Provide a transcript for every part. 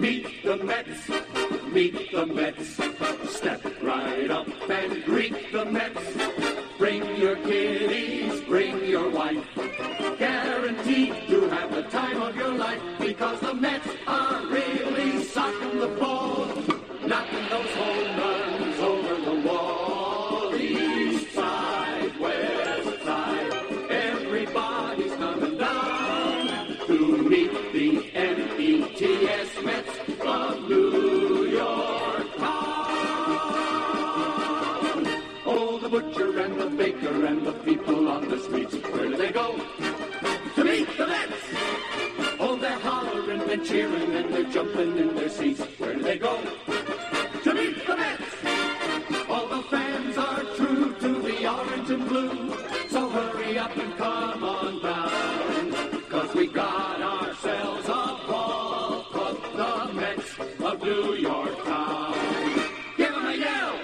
Meet the Mets, meet the Mets. Step right up and greet the Mets. Bring your kiddies, bring your wife. Guaranteed to have the time of your life, because the Mets are really socking the ball, knocking those home runs over the wall. East side, west side, everybody's coming down to meet the METS Mets of New York town. Oh, the butcher and the baker and the people on the streets, where do they go? To meet the Mets! Oh, they're hollering and cheering and they're jumping in their seats. Where do they go? To meet the Mets! All the fans are true to the orange and blue, so hurry up and come on down, 'cause we got ourselves a ball, put the Mets of New York town. Give 'em a yell,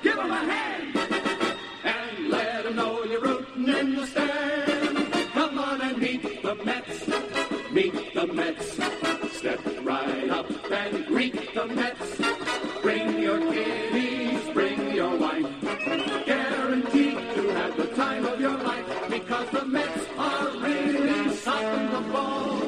give 'em a hand, and let 'em know you're rooting in the stand. Come on and meet the Mets, meet the Mets. Step right up and greet the Mets. Bring your kiddies, bring your wife. Guaranteed to have the time of your life, because the Mets are really socking the ball,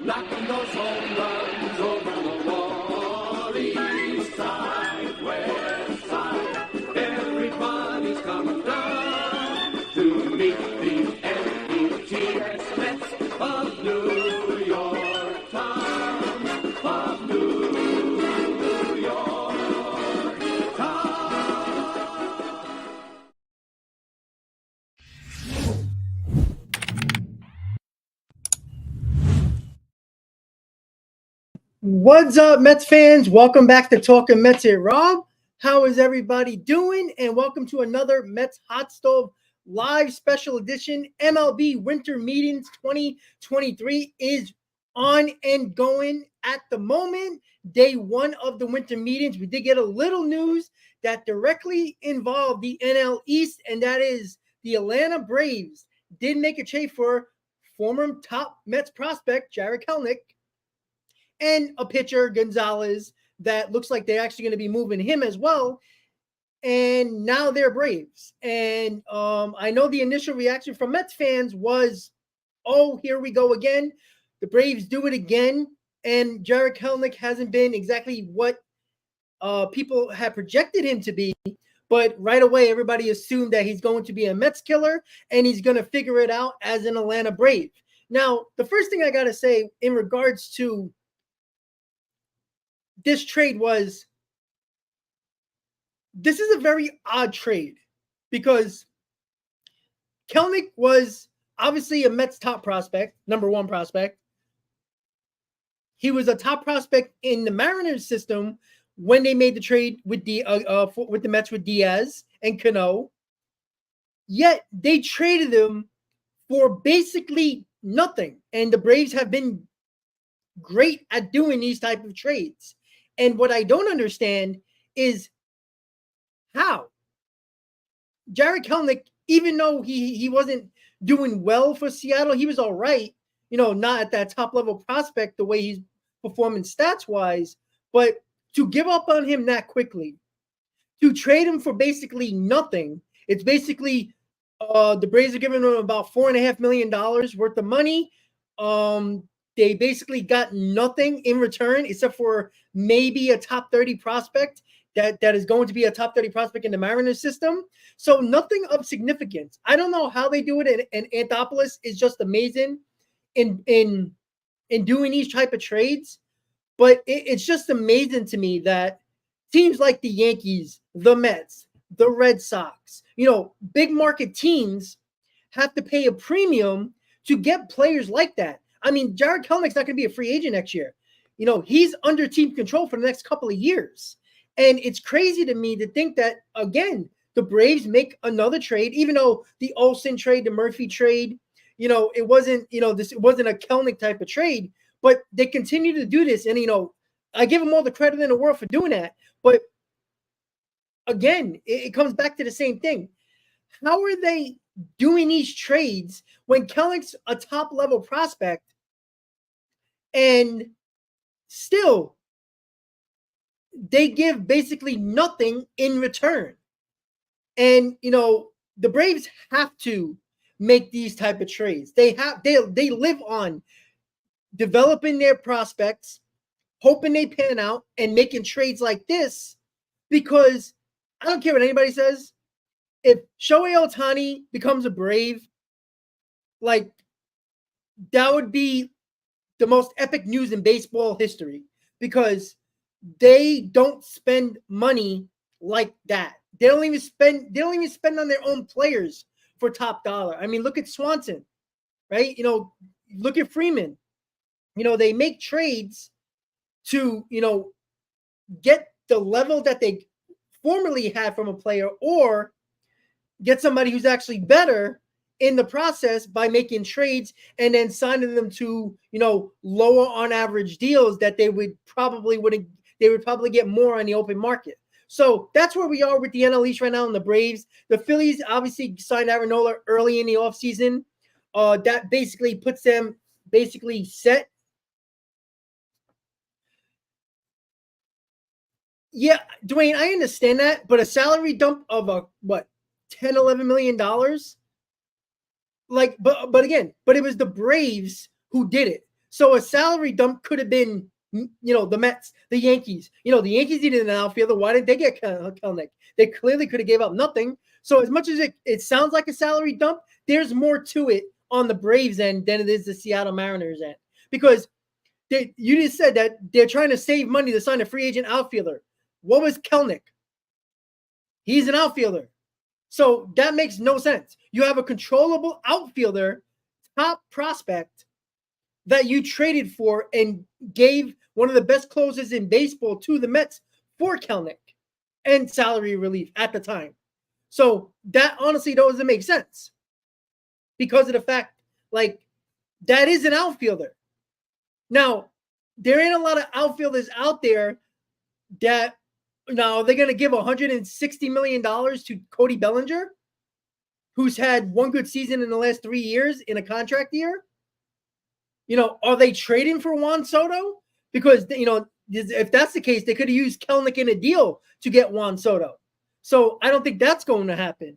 knocking those home runs over the wall. East side, west side, everybody's coming down to meet the METS Mets of New York town, of New York town. What's up, Mets fans? Welcome back to Talking Mets here, Rob. How is everybody doing? And welcome to another Mets Hot Stove live special edition. MLB Winter Meetings 2023 is on and going at the moment. Day one of the winter meetings. We did get a little news that directly involved the NL East, and that is the Atlanta Braves did make a trade for former top Mets prospect Jarred Kelenic and a pitcher, Gonzalez, that looks like they're actually going to be moving him as well. And now they're Braves. And I know the initial reaction from Mets fans was, oh, here we go again. The Braves do it again. And Jarred Kelenic hasn't been exactly what people had projected him to be. But right away, everybody assumed that he's going to be a Mets killer and he's going to figure it out as an Atlanta Brave. Now, the first thing I got to say in regards to this trade was, this is a very odd trade because Kelenic was obviously a Mets top prospect, number one prospect. He was a top prospect in the Mariners system when they made the trade with with the Mets with Diaz and Cano. Yet they traded him for basically nothing, and the Braves have been great at doing these type of trades. And what I don't understand is how Jarred Kelenic, even though he wasn't doing well for Seattle, he was all right, not at that top level prospect the way he's performing stats wise, but to give up on him that quickly, to trade him for basically nothing, it's basically the Braves are giving him about $4.5 million worth of money. They basically got nothing in return except for maybe a top 30 prospect that is going to be a top 30 prospect in the Mariners system. So nothing of significance. I don't know how they do it, and Anthopoulos is just amazing in doing these type of trades. But it's just amazing to me that teams like the Yankees, the Mets, the Red Sox, big market teams have to pay a premium to get players like that. I mean, Jarred Kelenic's not going to be a free agent next year. He's under team control for the next couple of years. And it's crazy to me to think that, again, the Braves make another trade, even though the Olsen trade, the Murphy trade, it wasn't, it wasn't a Kelenic type of trade, but they continue to do this. And, I give them all the credit in the world for doing that. But again, it comes back to the same thing. How are they doing these trades when Kelenic's a top level prospect and still, they give basically nothing in return. And, the Braves have to make these type of trades. They live on developing their prospects, hoping they pan out, and making trades like this, because I don't care what anybody says. If Shohei Ohtani becomes a Brave, like, that would be the most epic news in baseball history, because they don't spend money like that. They don't even spend on their own players for top dollar. I mean, look at Swanson, right? Look at Freeman. They make trades to, get the level that they formerly had from a player, or get somebody who's actually better in the process by making trades and then signing them to, lower on average deals that they would probably get more on the open market. So that's where we are with the NL East right now in the Braves. The Phillies obviously signed Aaron Nola early in the offseason. That basically puts them set. Yeah, Dwayne, I understand that, but a salary dump of $10-11 million? But it was the Braves who did it. So a salary dump could have been, the Mets, the Yankees. The Yankees needed an outfielder. Why didn't they get Kelenic? They clearly could have gave up nothing. So as much as it sounds like a salary dump, there's more to it on the Braves end than it is the Seattle Mariners end. Because you just said that they're trying to save money to sign a free agent outfielder. What was Kelenic? He's an outfielder. So that makes no sense. You have a controllable outfielder, top prospect, that you traded for and gave one of the best closers in baseball to the Mets for Kelenic and salary relief at the time. So that honestly doesn't make sense, because of the fact, that is an outfielder. Now, there ain't a lot of outfielders out there that, now they're going to give $160 million to Cody Bellinger, who's had one good season in the last 3 years in a contract year. Are they trading for Juan Soto? Because, if that's the case, they could have used Kelenic in a deal to get Juan Soto. So I don't think that's going to happen.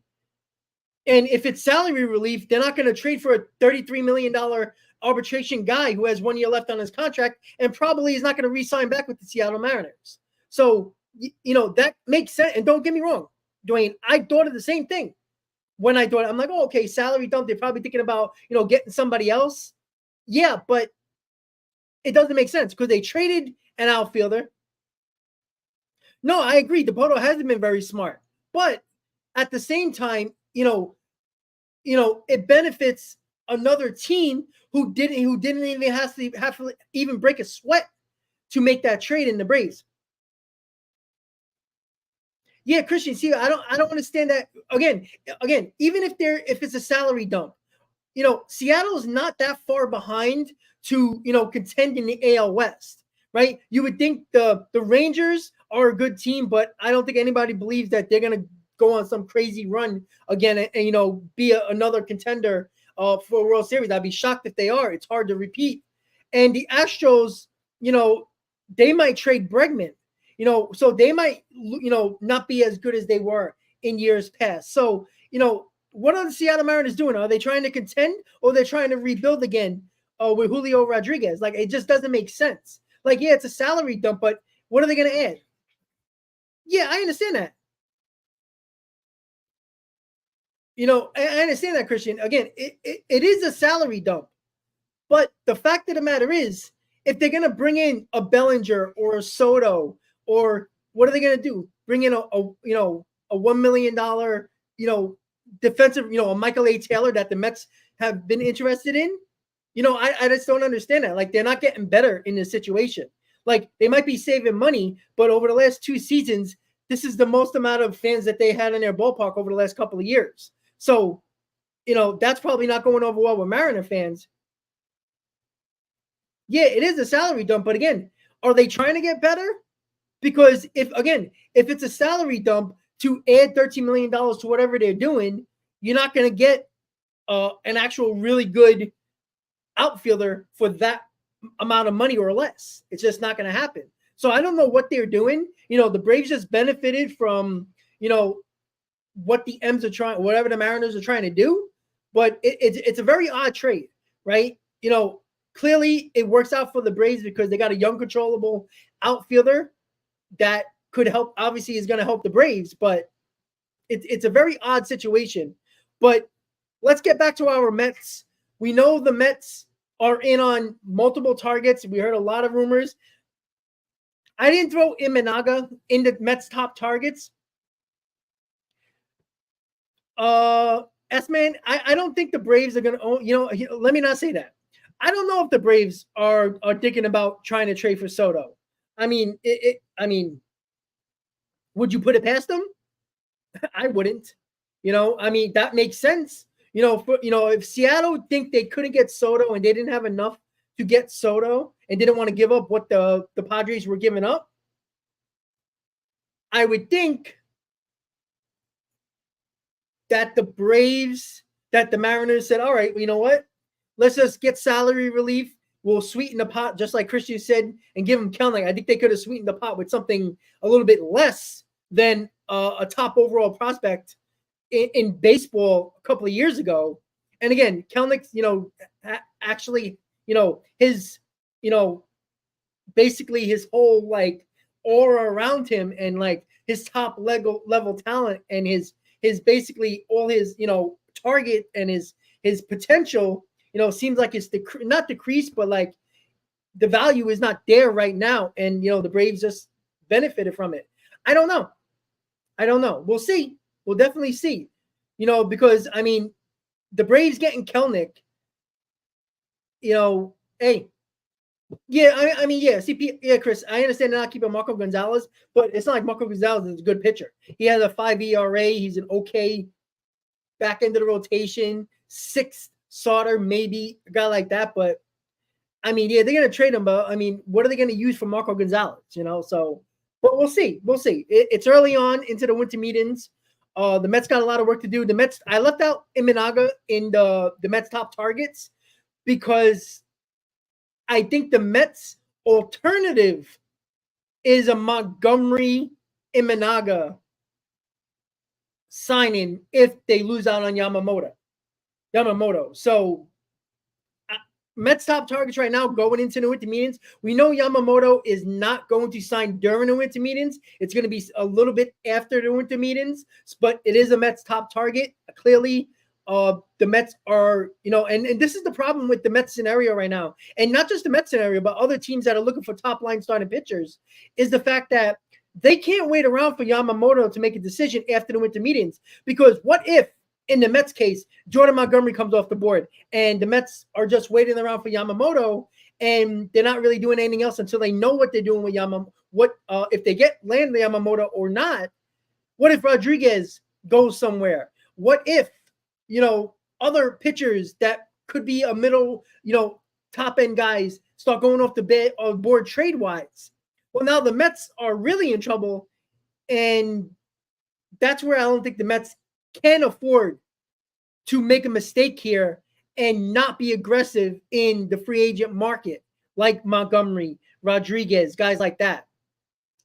And if it's salary relief, they're not going to trade for a $33 million arbitration guy who has 1 year left on his contract and probably is not going to re-sign back with the Seattle Mariners. So, that makes sense. And don't get me wrong, Dwayne, I thought of the same thing. When I thought, I'm like, oh, okay, salary dump. They're probably thinking about, getting somebody else. Yeah, but it doesn't make sense because they traded an outfielder. No, I agree. DePoto hasn't been very smart. But at the same time, it benefits another team who didn't even have to even break a sweat to make that trade in the Braves. Yeah, Christian, see, I don't understand that. Again, even if it's a salary dump, Seattle's not that far behind to, contend in the AL West, right? You would think the Rangers are a good team, but I don't think anybody believes that they're going to go on some crazy run again and be another contender for a World Series. I'd be shocked if they are. It's hard to repeat. And the Astros, they might trade Bregman, so they might, not be as good as they were in years past. So, what are the Seattle Mariners doing? Are they trying to contend, or they're trying to rebuild again with Julio Rodriguez? It just doesn't make sense. Yeah, it's a salary dump, but what are they going to add? Yeah, I understand that. I understand that, Christian. Again, it is a salary dump. But the fact of the matter is, if they're going to bring in a Bellinger or a Soto, or what are they going to do? Bring in a $1 million, defensive, a Michael A. Taylor that the Mets have been interested in? I just don't understand that. They're not getting better in this situation. They might be saving money, but over the last 2 seasons, this is the most amount of fans that they had in their ballpark over the last couple of years. So, that's probably not going over well with Mariner fans. Yeah, it is a salary dump, but again, are they trying to get better? Because if it's a salary dump to add $13 million to whatever they're doing, you're not going to get an actual really good outfielder for that amount of money or less. It's just not going to happen. So I don't know what they're doing. The Braves just benefited from, what the M's are trying, whatever the Mariners are trying to do. But it's a very odd trade, right? Clearly it works out for the Braves because they got a young, controllable outfielder that could help. Obviously, is going to help the Braves, but it's a very odd situation. But let's get back to our Mets. We know the Mets are in on multiple targets. We heard a lot of rumors. I didn't throw Imanaga in the Mets' top targets. S-Man, I don't think the Braves are going to, let me not say that. I don't know if the Braves are thinking about trying to trade for Soto. I mean, would you put it past them? I wouldn't. That makes sense. If Seattle think they couldn't get Soto and they didn't have enough to get Soto and didn't want to give up what the Padres were giving up, I would think that the Mariners said, all right, well, you know what? Let's just get salary relief. We'll sweeten the pot, just like Christian said, and give him Kelenic. I think they could have sweetened the pot with something a little bit less than a top overall prospect in baseball a couple of years ago. And again, Kelenic, actually, his, basically his whole aura around him and his top level talent and his basically all his, target and his potential, seems like it's not decreased, but the value is not there right now. And, the Braves just benefited from it. I don't know. We'll see. We'll definitely see, because the Braves getting Kelenic, hey, yeah, Chris, I understand they're not keeping Marco Gonzalez, but it's not like Marco Gonzalez is a good pitcher. He has a 5 ERA. He's an okay back end of the rotation, sixth starter, maybe a guy like that. But they're going to trade him. But what are they going to use for Marco Gonzalez? So, but we'll see. It's early on into the winter meetings. The Mets got a lot of work to do. The Mets, I left out Imanaga in the Mets top targets because I think the Mets alternative is a Montgomery Imanaga signing if they lose out on Yamamoto. So Mets top targets right now going into the winter meetings. We know Yamamoto is not going to sign during the winter meetings. It's going to be a little bit after the winter meetings, but it is a Mets top target. Clearly, the Mets are, and this is the problem with the Mets scenario right now. And not just the Mets scenario, but other teams that are looking for top line starting pitchers is the fact that they can't wait around for Yamamoto to make a decision after the winter meetings. Because what if, in the Mets case, Jordan Montgomery comes off the board and the Mets are just waiting around for Yamamoto and they're not really doing anything else until they know what they're doing with Yamamoto, if they land Yamamoto or not. What if Rodriguez goes somewhere? What if, other pitchers that could be a middle, top end guys start going off the board trade wise? Well, now the Mets are really in trouble. And that's where I don't think the Mets can afford to make a mistake here and not be aggressive in the free agent market like Montgomery, Rodriguez, guys like that.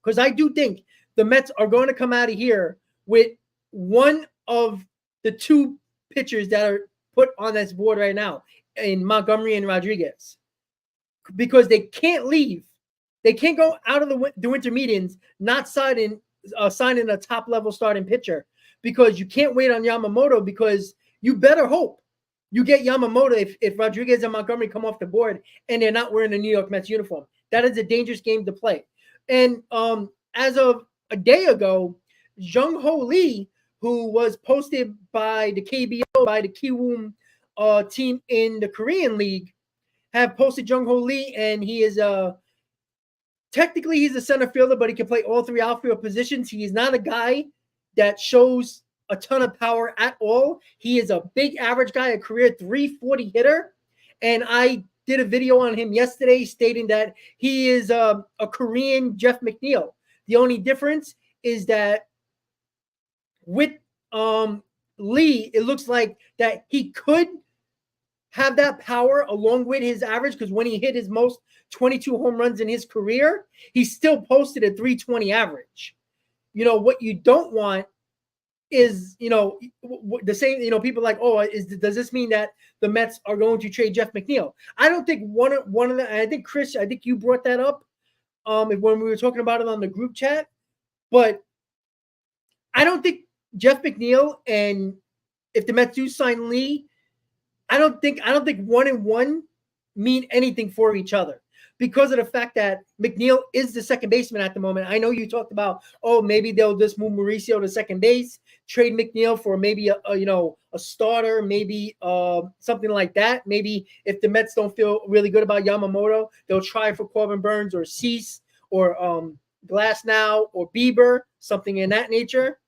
Because I do think the Mets are going to come out of here with one of the two pitchers that are put on this board right now in Montgomery and Rodriguez, because they can't leave. They can't go out of the winter meetings not signing a top level starting pitcher, because you can't wait on Yamamoto, because you better hope you get Yamamoto if Rodriguez and Montgomery come off the board and they're not wearing a New York Mets uniform. That is a dangerous game to play. And as of a day ago, Jung Hoo Lee, who was posted by the KBO, by the Kiwoom team in the Korean League, have posted Jung Hoo Lee, and he is technically he's a center fielder, but he can play all three outfield positions. He is not a guy that shows a ton of power at all. He is a big average guy, a career 340 hitter. And I did a video on him yesterday stating that he is a Korean Jeff McNeil. The only difference is that with Lee, it looks like that he could have that power along with his average, because when he hit his most 22 home runs in his career, he still posted a 320 average. What you don't want is, the same, people like, does this mean that the Mets are going to trade Jeff McNeil? I don't think one of the, I think Chris, I think you brought that up when we were talking about it on the group chat, but I don't think Jeff McNeil, and if the Mets do sign Lee, I don't think 1 and 1 mean anything for each other, because of the fact that McNeil is the second baseman at the moment. I know you talked about, maybe they'll just move Mauricio to second base, trade McNeil for maybe a starter, maybe something like that. Maybe if the Mets don't feel really good about Yamamoto, they'll try for Corbin Burns or Cease or Glasnow or Bieber, something in that nature.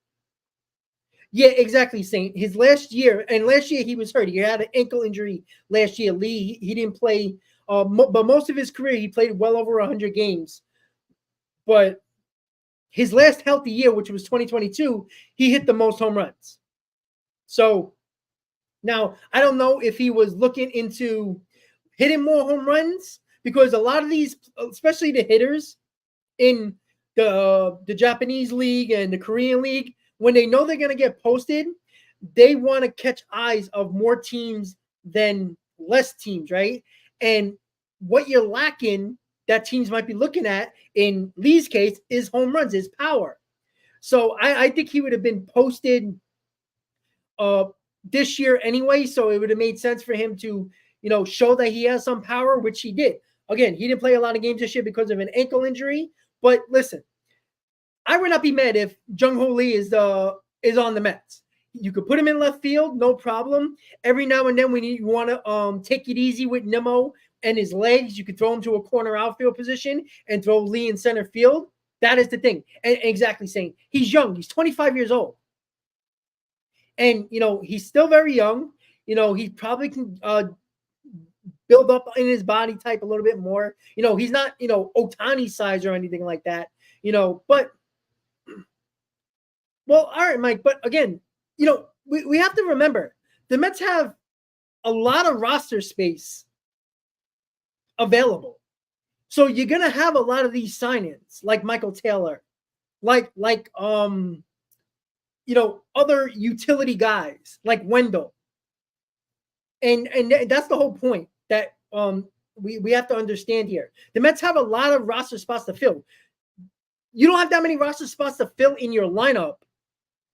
Yeah, exactly, Saint. His last year he was hurt. He had an ankle injury last year. Lee, he didn't play, but most of his career he played well over 100 games. But his last healthy year, which was 2022, he hit the most home runs. So now I don't know if he was looking into hitting more home runs, because a lot of these, especially the hitters in the Japanese league and the Korean league, when they know they're going to get posted, they want to catch eyes of more teams than less teams, right? And what you're lacking that teams might be looking at in Lee's case is home runs, is power. So I think he would have been posted this year anyway, so it would have made sense for him to, show that he has some power, which he did. Again, he didn't play a lot of games this year because of an ankle injury, but listen, I would not be mad if Jung Hoo Lee is on the Mets. You could put him in left field, no problem. Every now and then when you want to take it easy with Nimmo and his legs, you could throw him to a corner outfield position and throw Lee in center field. That is the thing. And exactly, saying he's young. He's 25 years old. And, he's still very young. He probably can build up in his body type a little bit more. He's not, Ohtani size or anything like that, but well, all right, Mike. But again, we have to remember the Mets have a lot of roster space available. So you're going to have a lot of these sign-ins like Michael Taylor, like other utility guys like Wendell. And that's the whole point that we have to understand here. The Mets have a lot of roster spots to fill. You don't have that many roster spots to fill in your lineup,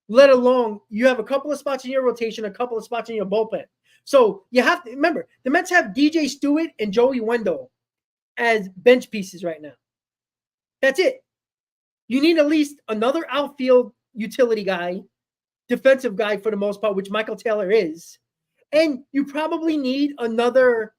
let alone you have a couple of spots in your rotation, a couple of spots in your bullpen. So you have to remember, the Mets have DJ Stewart and Joey Wendell as bench pieces right now. That's it. You need at least another outfield utility guy, defensive guy for the most part, which Michael Taylor is. And you probably need another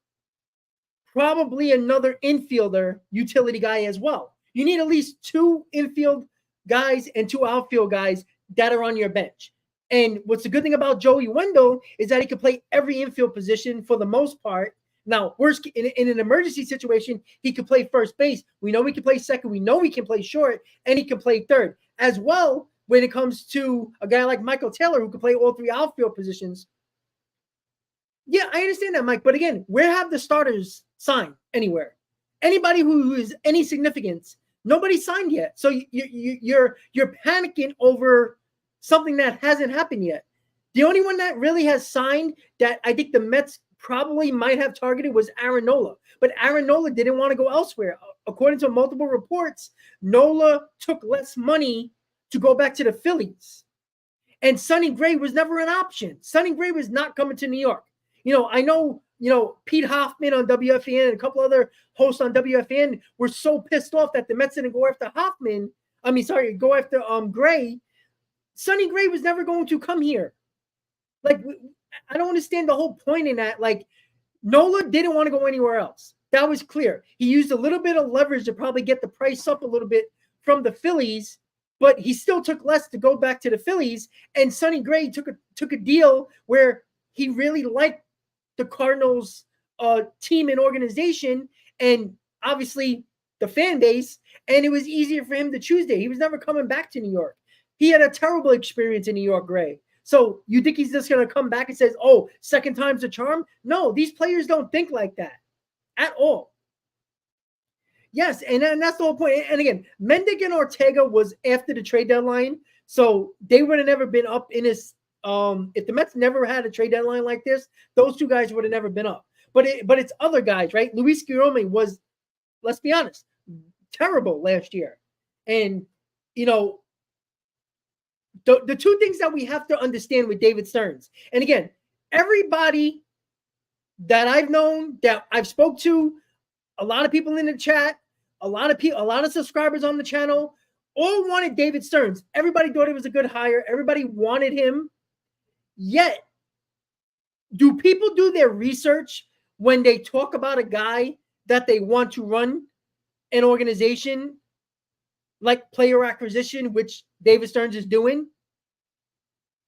infielder utility guy as well. You need at least 2 infield guys and 2 outfield guys that are on your bench. And what's the good thing about Joey Wendell is that he can play every infield position for the most part. Now, worst in an emergency situation, he could play first base. We know he can play second. We know he can play short, and he can play third as well. When it comes to a guy like Michael Taylor, who can play all 3 outfield positions. Yeah, I understand that, Mike. But again, where have the starters signed anywhere? Anybody who is any significance, nobody signed yet. So you're panicking over something that hasn't happened yet. The only one that really has signed that I think the Mets probably might have targeted was Aaron Nola. But Aaron Nola didn't want to go elsewhere. According to multiple reports, Nola took less money to go back to the Phillies. And Sonny Gray was never an option. Sonny Gray was not coming to New York. I know, Pete Hoffman on WFAN and a couple other hosts on WFAN were so pissed off that the Mets didn't go after go after Gray. Sonny Gray was never going to come here. Like, I don't understand the whole point in that. Like, Nola didn't want to go anywhere else. That was clear. He used a little bit of leverage to probably get the price up a little bit from the Phillies, but he still took less to go back to the Phillies. And Sonny Gray took a deal where he really liked the Cardinals team and organization, and obviously the fan base, and it was easier for him to choose there. He was never coming back to New York. He had a terrible experience in New York, Gray. So you think he's just going to come back and says, oh, second time's a charm? No, these players don't think like that at all. Yes, and that's the whole point. And again, Mendick and Ortega was after the trade deadline, so they would have never been up in this. If the Mets never had a trade deadline like this, those two guys would have never been up. But it's other guys, right? Luis Guillorme was, let's be honest, terrible last year. And, you know, the two things that we have to understand with David Stearns, and again, everybody that I've known, that I've spoke to, a lot of people in the chat, a lot of subscribers on the channel, all wanted David Stearns. Everybody thought it was a good hire. Everybody wanted him. Yet, do people do their research when they talk about a guy that they want to run an organization like player acquisition, which David Stearns is doing?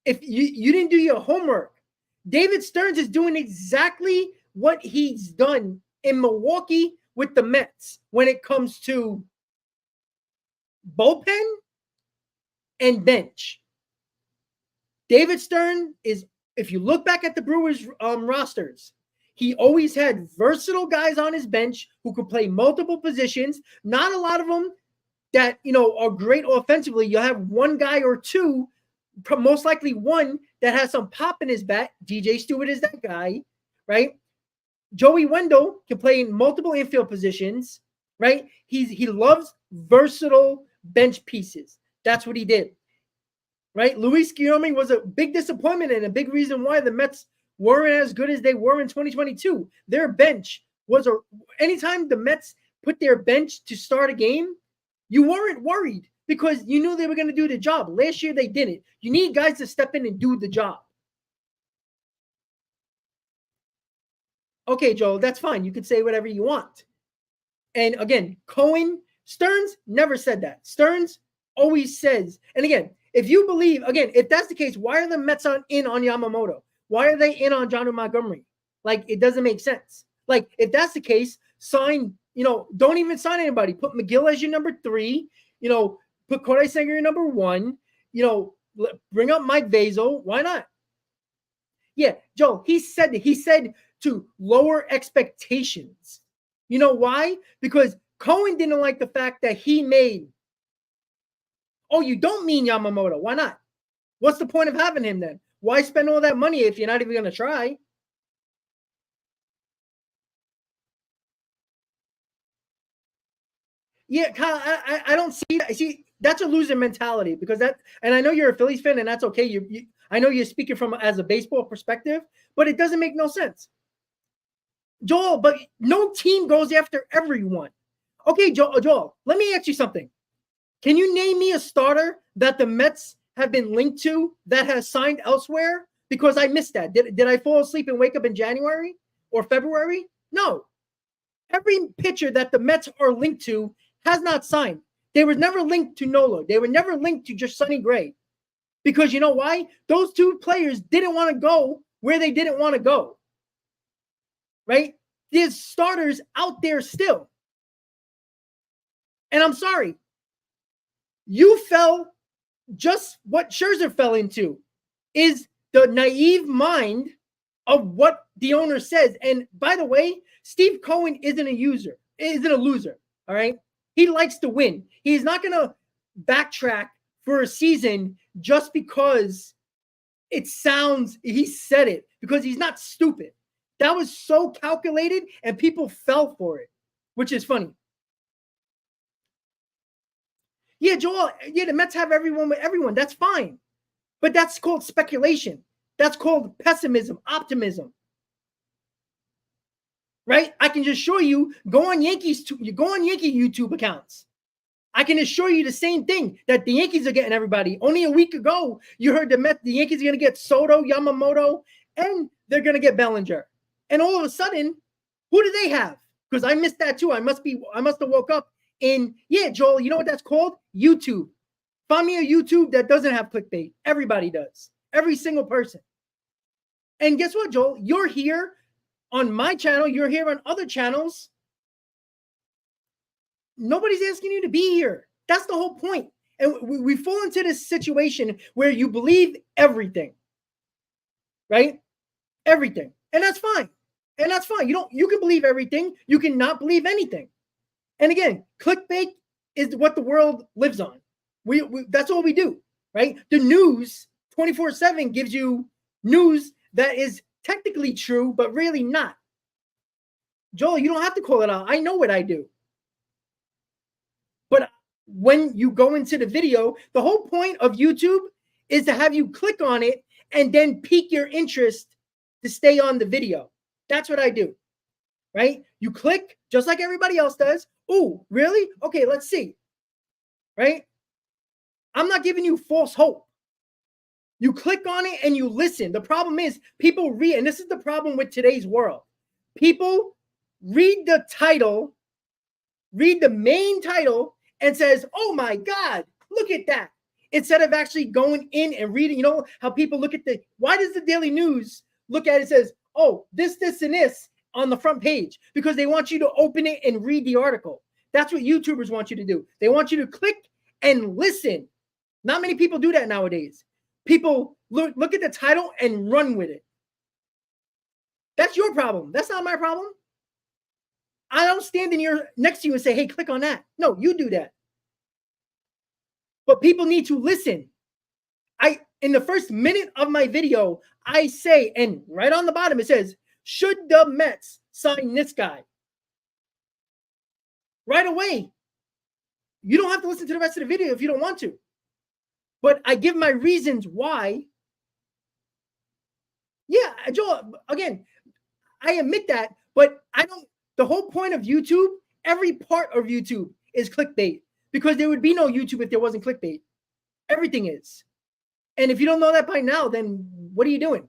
If you didn't do your homework, David Stearns is doing exactly what he's done in Milwaukee with the Mets when it comes to bullpen and bench. David Stearns is, if you look back at the Brewers rosters, he always had versatile guys on his bench who could play multiple positions. Not a lot of them that, you know, are great offensively. You'll have one guy or two, most likely one, that has some pop in his bat. DJ Stewart is that guy, right? Joey Wendell can play in multiple infield positions, right? He loves versatile bench pieces. That's what he did, right? Luis Guillorme was a big disappointment and a big reason why the Mets weren't as good as they were in 2022. Their bench was anytime the Mets put their bench to start a game, you weren't worried because you knew they were going to do the job. Last year, they didn't. You need guys to step in and do the job. Okay, Joel, that's fine. You can say whatever you want. And again, Stearns never said that. Stearns always says, and again, if you believe, again, if that's the case, why are the Mets in on Yamamoto? Why are they in on John Montgomery? Like, it doesn't make sense. Like, if that's the case, sign, you know, don't even sign anybody. Put McGill as your number 3, you know, put Corey Seager your number 1, you know, bring up Mike Vasil. Why not? Yeah, Joe, he said to lower expectations. You know why? Because Cohen didn't like the fact that he made, oh, you don't mean Yamamoto. Why not? What's the point of having him then? Why spend all that money if you're not even going to try? Yeah, Kyle, I don't see that. See, that's a loser mentality because that, and I know you're a Phillies fan and that's okay. I know you're speaking from as a baseball perspective, but it doesn't make no sense. Joel, but no team goes after everyone. Okay, Joel, let me ask you something. Can you name me a starter that the Mets have been linked to that has signed elsewhere? Because I missed that. Did I fall asleep and wake up in January or February? No. Every pitcher that the Mets are linked to has not signed. They were never linked to Nolo. They were never linked to just Sonny Gray. Because you know why? Those two players didn't want to go where they didn't want to go. Right? There's starters out there still. And I'm sorry. You fell just what Scherzer fell into is the naive mind of what the owner says. And by the way, Steve Cohen isn't a loser. All right. He likes to win. He's not going to backtrack for a season just because it sounds, he said it, because he's not stupid. That was so calculated and people fell for it, which is funny. Yeah, Joel, yeah, the Mets have everyone with everyone. That's fine. But that's called speculation. That's called pessimism, optimism. Right? I can just show you, go on Yankee YouTube accounts. I can assure you the same thing, that the Yankees are getting everybody. Only a week ago, you heard the Yankees are going to get Soto, Yamamoto, and they're going to get Bellinger. And all of a sudden, who do they have? Because I missed that too. I must have woke up. And yeah, Joel, you know what that's called? YouTube. Find me a YouTube that doesn't have clickbait. Everybody does. Every single person. And guess what, Joel? You're here on my channel. You're here on other channels. Nobody's asking you to be here. That's the whole point. And we fall into this situation where you believe everything. right? Everything. And that's fine. And that's fine. You can believe everything. You can not believe anything. And again, clickbait is what the world lives on. We that's all we do, right? The news 24/7 gives you news that is technically true, but really not. Joel, you don't have to call it out. I know what I do. But when you go into the video, the whole point of YouTube is to have you click on it and then pique your interest to stay on the video. That's what I do, right? You click just like everybody else does. Ooh, really? Okay, let's see, right? I'm not giving you false hope. You click on it and you listen. The problem is people read, and this is the problem with today's world. People read the title, read the main title, and says, oh my God, look at that. Instead of actually going in and reading, you know how people look at why does the Daily News look at it and says, oh, this, and this on the front page? Because they want you to open it and read the article. That's what YouTubers want you to do. They want you to click and listen. Not many people do that nowadays. People look at the title and run with it. That's your problem. That's not my problem. I don't stand next to you and say, hey, click on that. No, you do that. But people need to listen. In the first minute of my video, I say, and right on the bottom it says, should the Mets sign this guy? Right away. You don't have to listen to the rest of the video if you don't want to. But I give my reasons why. Yeah, Joel, again, I admit that, but the whole point of YouTube, every part of YouTube is clickbait, because there would be no YouTube if there wasn't clickbait. Everything is. And if you don't know that by now, then what are you doing?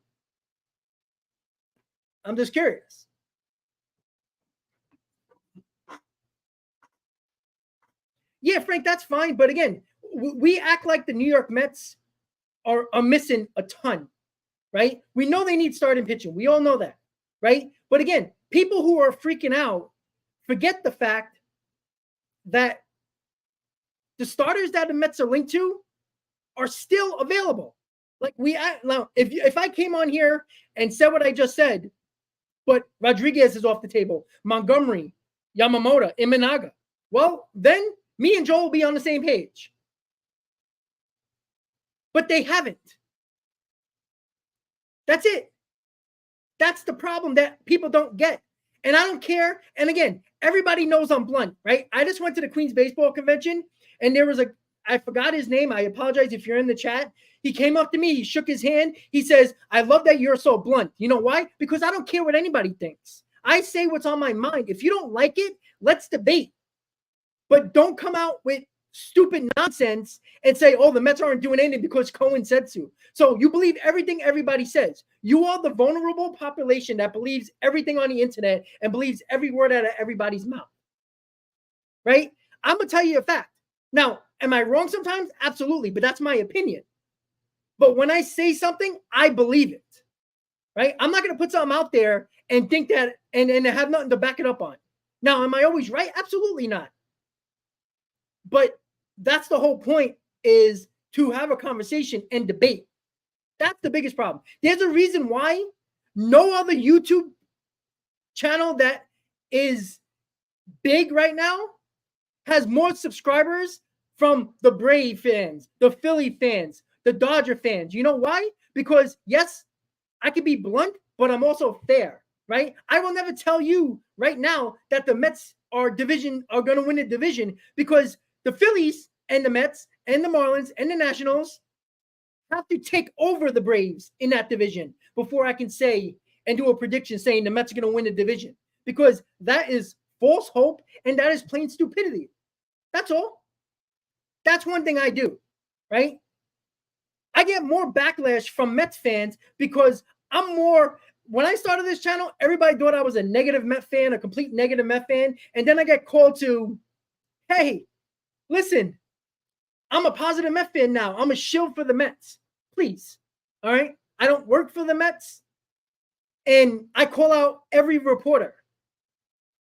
I'm just curious. Yeah, Frank, that's fine. But again, we act like the New York Mets are missing a ton, right? We know they need starting pitching. We all know that, right? But again, people who are freaking out forget the fact that the starters that the Mets are linked to are still available. Like now, if I came on here and said what I just said, but Rodriguez is off the table, Montgomery, Yamamoto, Imanaga, well, then me and Joel will be on the same page. But they haven't. That's it. That's the problem that people don't get. And I don't care. And again, everybody knows I'm blunt, right? I just went to the Queens Baseball Convention, and there was I forgot his name. I apologize if you're in the chat. He came up to me. He shook his hand. He says, I love that you're so blunt. You know why? Because I don't care what anybody thinks. I say what's on my mind. If you don't like it, let's debate. But don't come out with stupid nonsense and say, oh, the Mets aren't doing anything because Cohen said so. So you believe everything everybody says. You are the vulnerable population that believes everything on the internet and believes every word out of everybody's mouth. Right? I'm going to tell you a fact. Now, am I wrong sometimes? Absolutely. But that's my opinion. But when I say something, I believe it. Right? I'm not going to put something out there and think that and have nothing to back it up on. Now, am I always right? Absolutely not. But that's the whole point, is to have a conversation and debate. That's the biggest problem. There's a reason why no other YouTube channel that is big right now has more subscribers from the Brave fans, the Philly fans, the Dodger fans. You know why? Because yes, I can be blunt, but I'm also fair, right? I will never tell you right now that the Mets are going to win the division, because the Phillies and the Mets and the Marlins and the Nationals have to take over the Braves in that division before I can say and do a prediction saying the Mets are going to win the division, because that is false hope and that is plain stupidity. That's all. That's one thing I do, right? I get more backlash from Mets fans because when I started this channel, everybody thought I was a negative Met fan, a complete negative Met fan. And then I get called to, hey, listen, I'm a positive Met fan now. I'm a shield for the Mets. Please. All right. I don't work for the Mets. And I call out every reporter.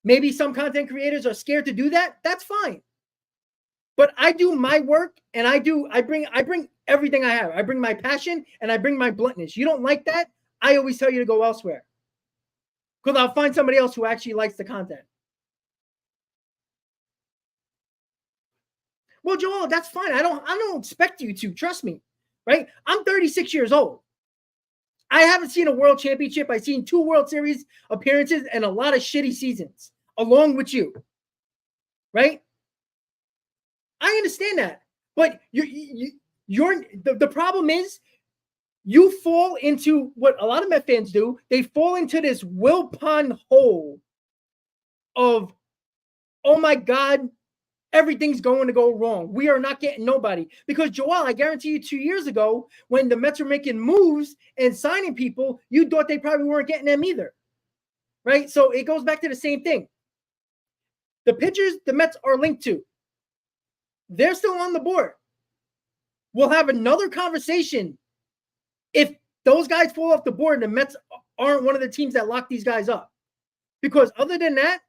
Maybe some content creators are scared to do that. That's fine. But I do my work, and I bring everything I have. I bring my passion and I bring my bluntness. You don't like that? I always tell you to go elsewhere. Because I'll find somebody else who actually likes the content. Well, Joel, that's fine. I don't expect you to. Trust me. Right? I'm 36 years old. I haven't seen a world championship. I've seen 2 World Series appearances and a lot of shitty seasons, along with you. Right? I understand that. But the problem is you fall into what a lot of Met fans do. They fall into this Wilpon hole of, oh my God, everything's going to go wrong. We are not getting nobody. Because, Joel, I guarantee you 2 years ago, when the Mets were making moves and signing people, you thought they probably weren't getting them either. Right? So it goes back to the same thing. The pitchers the Mets are linked to, they're still on the board. We'll have another conversation if those guys fall off the board and the Mets aren't one of the teams that lock these guys up. Because other than that,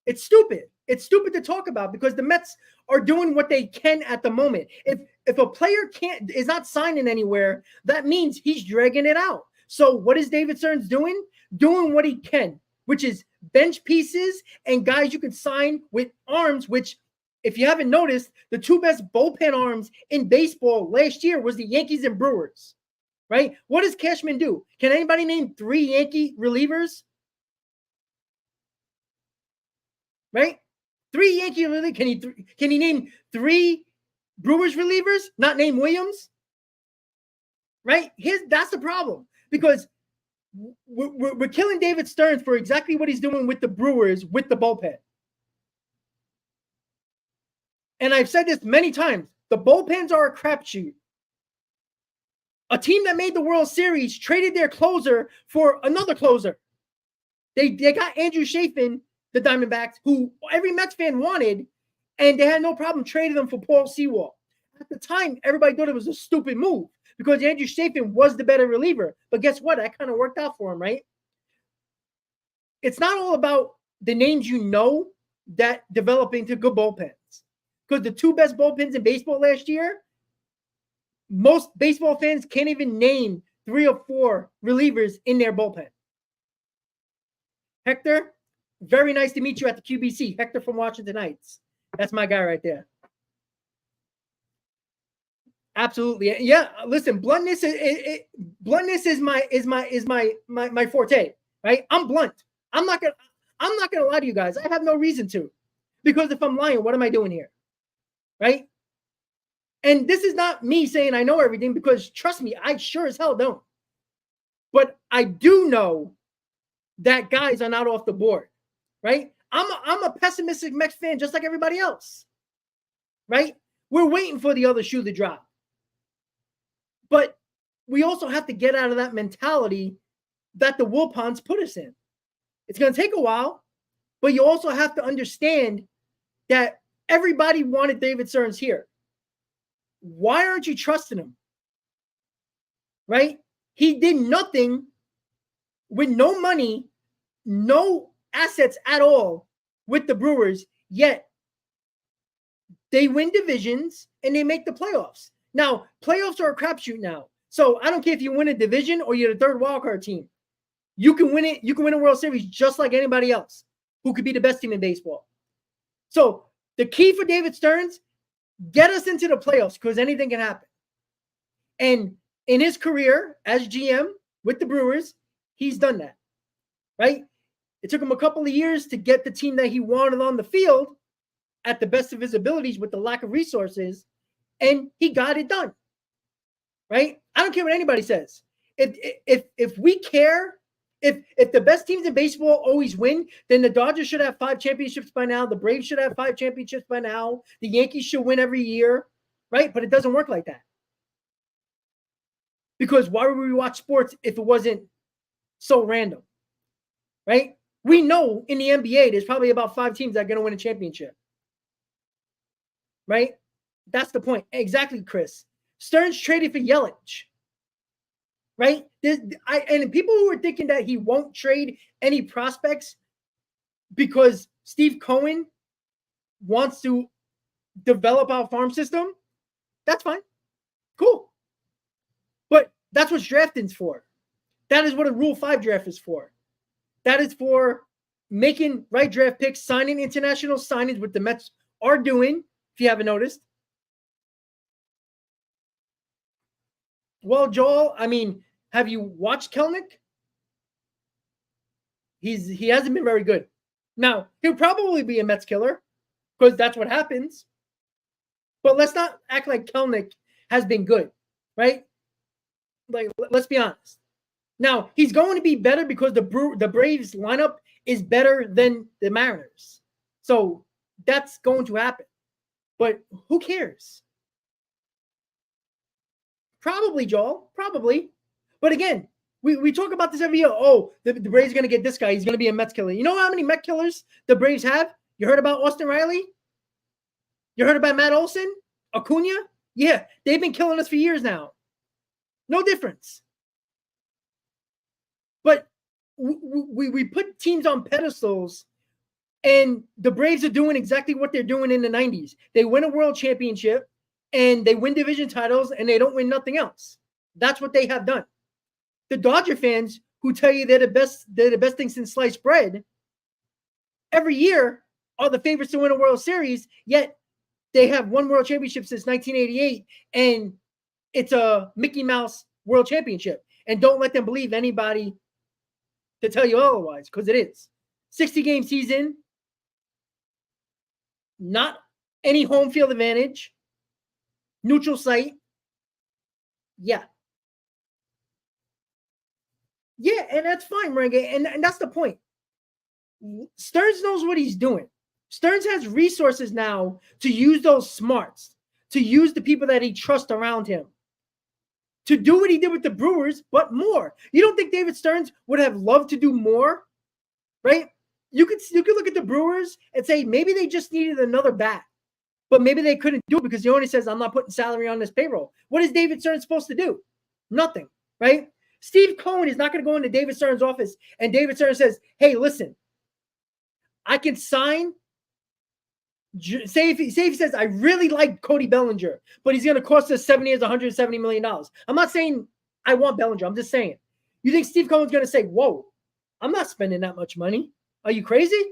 it's stupid. It's stupid to talk about because the Mets are doing what they can at the moment. If a player is not signing anywhere, that means he's dragging it out. So what is David Stearns doing? Doing what he can, which is bench pieces and guys you can sign with arms, which, if you haven't noticed, the 2 best bullpen arms in baseball last year was the Yankees and Brewers, right? What does Cashman do? Can anybody name 3 Yankee relievers? Right? 3 Yankee relievers. Can he name 3 Brewers relievers? Not name Williams? Right? That's the problem. Because we're killing David Stearns for exactly what he's doing with the Brewers, with the bullpen. And I've said this many times. The bullpens are a crapshoot. A team that made the World Series traded their closer for another closer. They got Andrew Chafin, the Diamondbacks, who every Mets fan wanted, and they had no problem trading them for Paul Sewell. At the time, everybody thought it was a stupid move because Andrew Chafin was the better reliever. But guess what? That kind of worked out for him, right? It's not all about the names you know that develop into good bullpens. Because the 2 best bullpens in baseball last year, most baseball fans can't even name 3 or 4 relievers in their bullpen. Hector, very nice to meet you at the QBC. Hector from Washington Heights. That's my guy right there. Absolutely. Yeah, listen, bluntness is my forte, right? I'm blunt. I'm not gonna lie to you guys. I have no reason to. Because if I'm lying, what am I doing here? Right? And this is not me saying I know everything because, trust me, I sure as hell don't. But I do know that guys are not off the board, right? I'm a pessimistic Mets fan just like everybody else, right? We're waiting for the other shoe to drop. But we also have to get out of that mentality that the Wilpons put us in. It's going to take a while, but you also have to understand that everybody wanted David Stearns here. Why aren't you trusting him? Right? He did nothing with no money, no assets at all with the Brewers, yet they win divisions and they make the playoffs. Now, playoffs are a crapshoot now. So I don't care if you win a division or you're the 3rd wildcard team. You can win it. You can win a World Series just like anybody else who could be the best team in baseball. So the key for David Stearns, get us into the playoffs because anything can happen. And in his career as GM with the Brewers, he's done that, right? It took him a couple of years to get the team that he wanted on the field at the best of his abilities with the lack of resources, and he got it done, right? I don't care what anybody says. If we care, if the best teams in baseball always win, then the Dodgers should have 5 championships by now. The Braves should have 5 championships by now. The Yankees should win every year, right? But it doesn't work like that. Because why would we watch sports if it wasn't so random, right? We know in the NBA, there's probably about 5 teams that are going to win a championship, right? That's the point. Exactly, Chris. Stearns traded for Yelich, right? And people who are thinking that he won't trade any prospects because Steve Cohen wants to develop our farm system, that's fine. Cool. But That's what drafting's for. That is what a Rule 5 draft is for. That is for making right draft picks, signing international signings, what the Mets are doing, if you haven't noticed. Well, Joel, I mean, have you watched Kelenic? He hasn't been very good. Now, he'll probably be a Mets killer because that's what happens. But let's not act like Kelenic has been good, right? Like, let's be honest. Now, he's going to be better because the Braves lineup is better than the Mariners. So that's going to happen. But who cares? Probably, Joel. Probably. But again, we talk about this every year. Oh, the Braves are going to get this guy. He's going to be a Mets killer. You know how many Mets killers the Braves have? You heard about Austin Riley? You heard about Matt Olson? Acuna? Yeah, they've been killing us for years now. No difference. But we put teams on pedestals, and the Braves are doing exactly what they're doing in the 90s. They win a world championship, and they win division titles, and they don't win nothing else. That's what they have done. The Dodger fans who tell you they're the best thing since sliced bread, every year are the favorites to win a World Series, yet they have won World Championship since 1988, and it's a Mickey Mouse World Championship. And don't let them believe anybody to tell you otherwise, because it is. 60-game season, not any home field advantage, neutral site. Yeah. Yeah, and that's fine, Merengue, and that's the point. Stearns knows what he's doing. Stearns has resources now to use those smarts, to use the people that he trusts around him, to do what he did with the Brewers, but more. You don't think David Stearns would have loved to do more, right? You could look at the Brewers and say maybe they just needed another bat, but maybe they couldn't do it because the owner says, I'm not putting salary on this payroll. What is David Stearns supposed to do? Nothing, right? Steve Cohen is not going to go into David Stearns' office and David Stearns says, hey, listen, I can sign. Say if he says, I really like Cody Bellinger, but he's going to cost us 7 years, $170 million. I'm not saying I want Bellinger. I'm just saying. You think Steve Cohen's going to say, whoa, I'm not spending that much money. Are you crazy?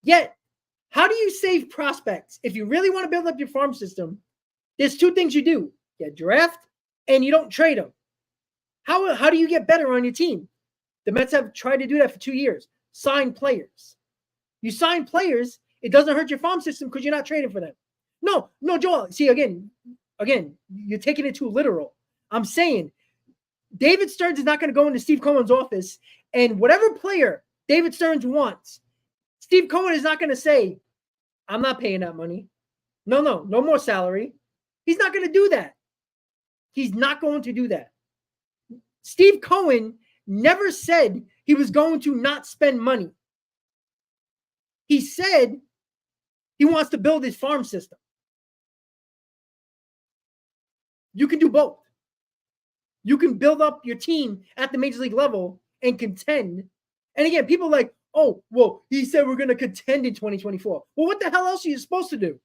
Yet, how do you save prospects? If you really want to build up your farm system, there's two things you do. You draft and you don't trade them. How do you get better on your team? The Mets have tried to do that for 2 years. Sign players. You sign players, it doesn't hurt your farm system because you're not trading for them. No, Joel. See, again, you're taking it too literal. I'm saying David Stearns is not going to go into Steve Cohen's office and whatever player David Stearns wants, Steve Cohen is not going to say, I'm not paying that money. No more salary. He's not going to do that. He's not going to do that. Steve Cohen never said he was going to not spend money. He said he wants to build his farm system. You can do both. You can build up your team at the major league level and contend. And again, people are like, oh, well, he said we're going to contend in 2024. Well, what the hell else are you supposed to do?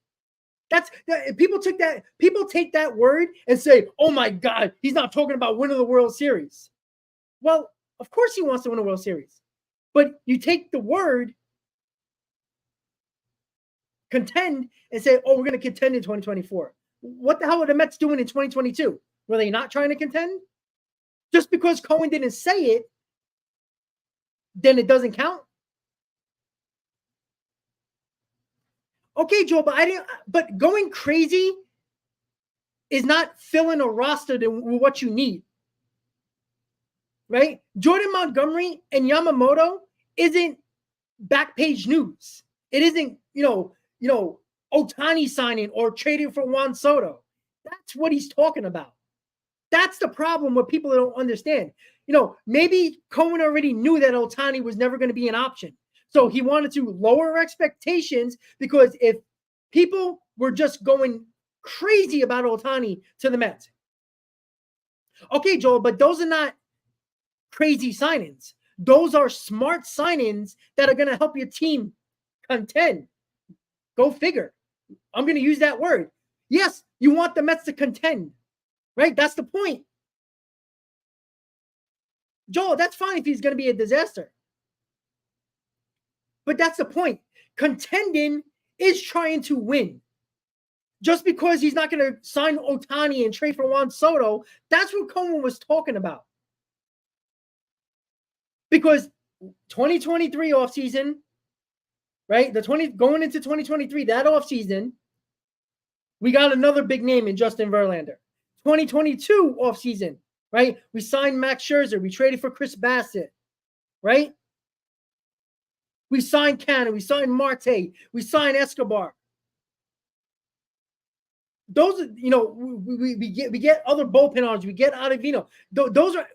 People take that word and say, oh my God, he's not talking about winning the World Series. Well, of course he wants to win a World Series. But you take the word contend and say, oh, we're going to contend in 2024. What the hell are the Mets doing in 2022? Were they not trying to contend? Just because Cohen didn't say it, then it doesn't count? Okay, Joe, but going crazy is not filling a roster with what you need. Right? Jordan Montgomery and Yamamoto isn't back page news. It isn't, Ohtani signing or trading for Juan Soto. That's what he's talking about. That's the problem with people that don't understand. Maybe Cohen already knew that Ohtani was never going to be an option. So he wanted to lower expectations because if people were just going crazy about Ohtani to the Mets. Okay, Joel, but those are not crazy signings. Those are smart signings that are going to help your team contend. Go figure. I'm going to use that word. Yes, you want the Mets to contend. right? That's the point. Joel, that's fine if he's going to be a disaster. But that's the point. Contending is trying to win. Just because he's not going to sign Ohtani and trade for Juan Soto, that's what Cohen was talking about. Because 2023 offseason, right? Going into 2023, that offseason, we got another big name in Justin Verlander. 2022 offseason, right? We signed Max Scherzer. We traded for Chris Bassett, right? We signed Cannon. We signed Marte. We signed Escobar. Those are, we get other bullpen arms. We get Ottavino. Those are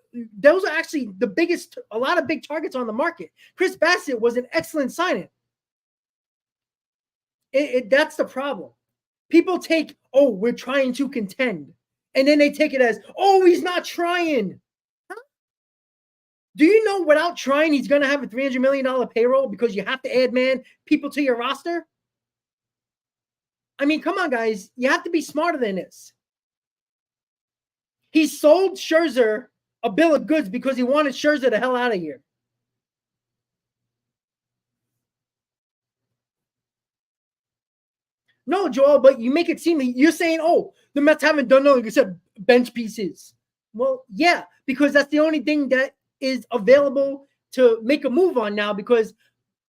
actually the biggest, a lot of big targets on the market. Chris Bassett was an excellent signing. That's the problem. People take, we're trying to contend. And then they take it as, he's not trying. Huh? Do you know without trying, he's going to have a $300 million payroll because you have to add people to your roster? I mean, come on, guys. You have to be smarter than this. He sold Scherzer a bill of goods because he wanted Scherzer the hell out of here. No, Joel, but you make it seem like you're saying, the Mets haven't done nothing except bench pieces. Well, yeah, because that's the only thing that is available to make a move on now because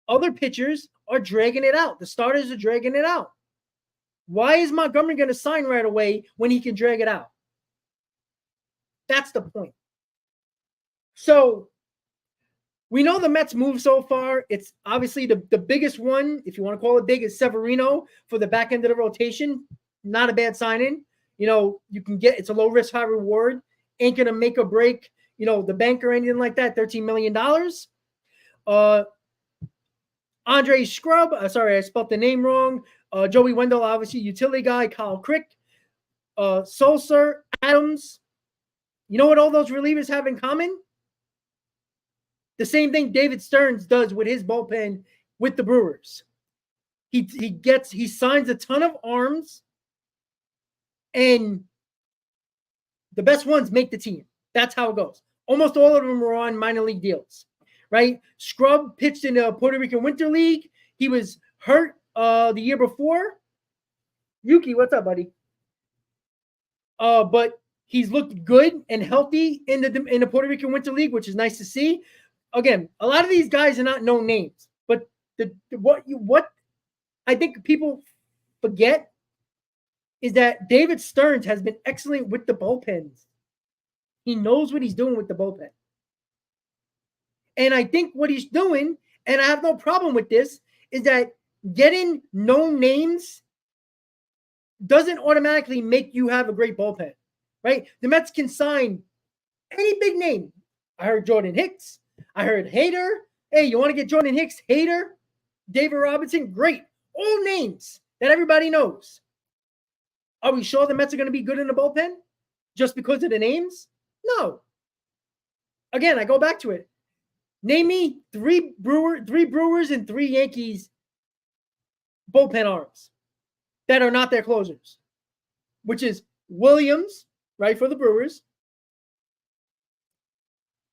other pitchers are dragging it out. The starters are dragging it out. Why is Montgomery going to sign right away when he can drag it out? That's the point. So we know the Mets move so far. It's obviously the biggest one, if you want to call it big, is Severino for the back end of the rotation. Not a bad signing. You can get, it's a low risk, high reward. Ain't going to make or break, the bank or anything like that. $13 million. Andre Scrub. Sorry, I spelled the name wrong. Joey Wendell, obviously, utility guy. Kyle Crick. Sulser, Adams. You know what all those relievers have in common? The same thing David Stearns does with his bullpen with the Brewers. He signs a ton of arms, and the best ones make the team. That's how it goes. Almost all of them were on minor league deals, right? Scrub pitched in the Puerto Rican Winter League. He was hurt the year before. Yuki, what's up, buddy? But he's looked good and healthy in the Puerto Rican Winter League, which is nice to see. Again, a lot of these guys are not known names, but what I think people forget is that David Stearns has been excellent with the bullpens. He knows what he's doing with the bullpen. And I think what he's doing, and I have no problem with this, is that getting known names doesn't automatically make you have a great bullpen, right? The Mets can sign any big name. I heard Jordan Hicks. I heard Hader. Hey, you want to get Jordan Hicks? Hader, David Robinson, great. All names that everybody knows. Are we sure the Mets are going to be good in the bullpen just because of the names? No. Again, I go back to it. Name me three Brewers and 3 Yankees bullpen arms that are not their closers, which is Williams, right, for the Brewers.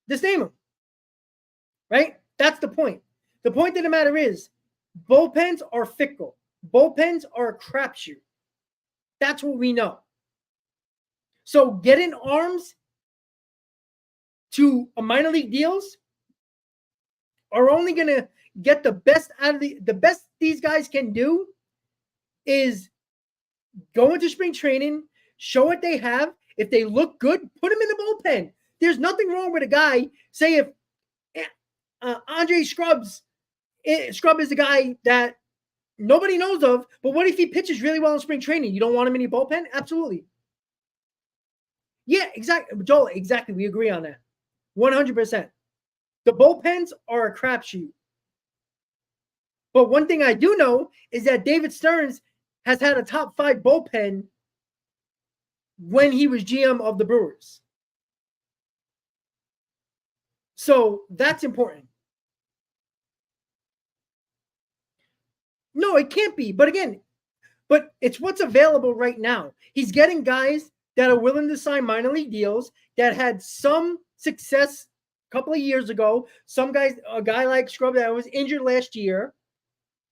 Just name them. Right? That's the point. The point of the matter is bullpens are fickle. Bullpens are a crapshoot. That's what we know. So getting arms to a minor league deals are only going to get the best out of the best these guys can do is go into spring training, show what they have. If they look good, put them in the bullpen. There's nothing wrong with a guy. Say if Andre Scrub is a guy that nobody knows of, but what if he pitches really well in spring training? You don't want him in your bullpen? Absolutely. Yeah, exactly. Joel, exactly. We agree on that. 100%. The bullpens are a crapshoot. But one thing I do know is that David Stearns has had a top 5 bullpen when he was GM of the Brewers. So that's important. No, it can't be. But again, it's what's available right now. He's getting guys that are willing to sign minor league deals that had some success a couple of years ago. Some guys, a guy like Scrub that was injured last year,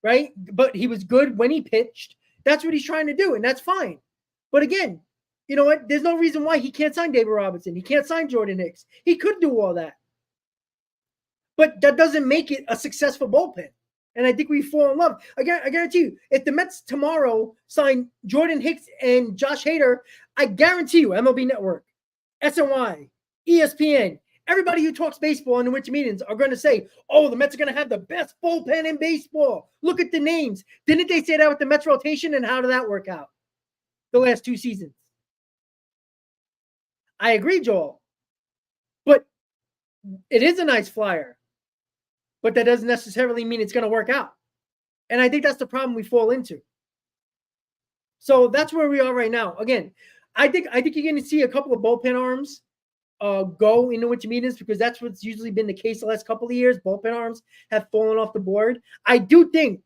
right? But he was good when he pitched. That's what he's trying to do, and that's fine. But again, you know what? There's no reason why he can't sign David Robinson. He can't sign Jordan Hicks. He could do all that. But that doesn't make it a successful bullpen. And I think we fall in love. Again, I guarantee you, if the Mets tomorrow sign Jordan Hicks and Josh Hader, I guarantee you, MLB Network, SNY, ESPN, everybody who talks baseball in the winter meetings are going to say, oh, the Mets are going to have the best bullpen in baseball. Look at the names. Didn't they say that with the Mets rotation, and how did that work out the last 2 seasons? I agree, Joel. But it is a nice flyer. But that doesn't necessarily mean it's going to work out. And I think that's the problem we fall into. So that's where we are right now. Again, I think you're going to see a couple of bullpen arms go into winter meetings, because that's what's usually been the case the last couple of years. Bullpen arms have fallen off the board. I do think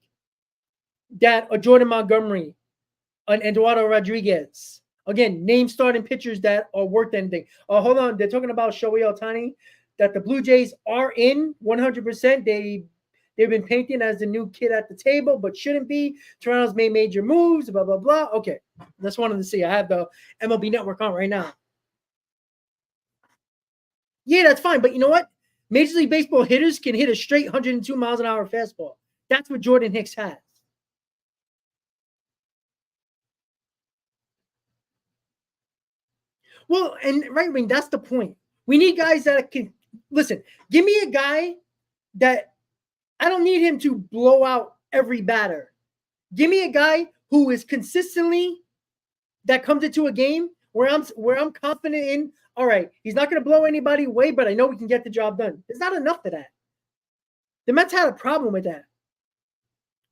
that a Jordan Montgomery, an Eduardo Rodriguez, again, name starting pitchers that are worth anything. Hold on. They're talking about Shohei Ohtani, that the Blue Jays are in 100%. They've been painting as the new kid at the table, but shouldn't be. Toronto's made major moves, blah, blah, blah. Okay, just wanted to see. I have the MLB Network on right now. Yeah, that's fine. But you know what? Major League Baseball hitters can hit a straight 102 miles an hour fastball. That's what Jordan Hicks has. Well, and right wing, that's the point. We need guys that can listen. Give me a guy that I don't need him to blow out every batter. Give me a guy who is consistently that comes into a game where I'm confident in. All right, he's not going to blow anybody away, but I know we can get the job done. There's not enough of that. The Mets had a problem with that.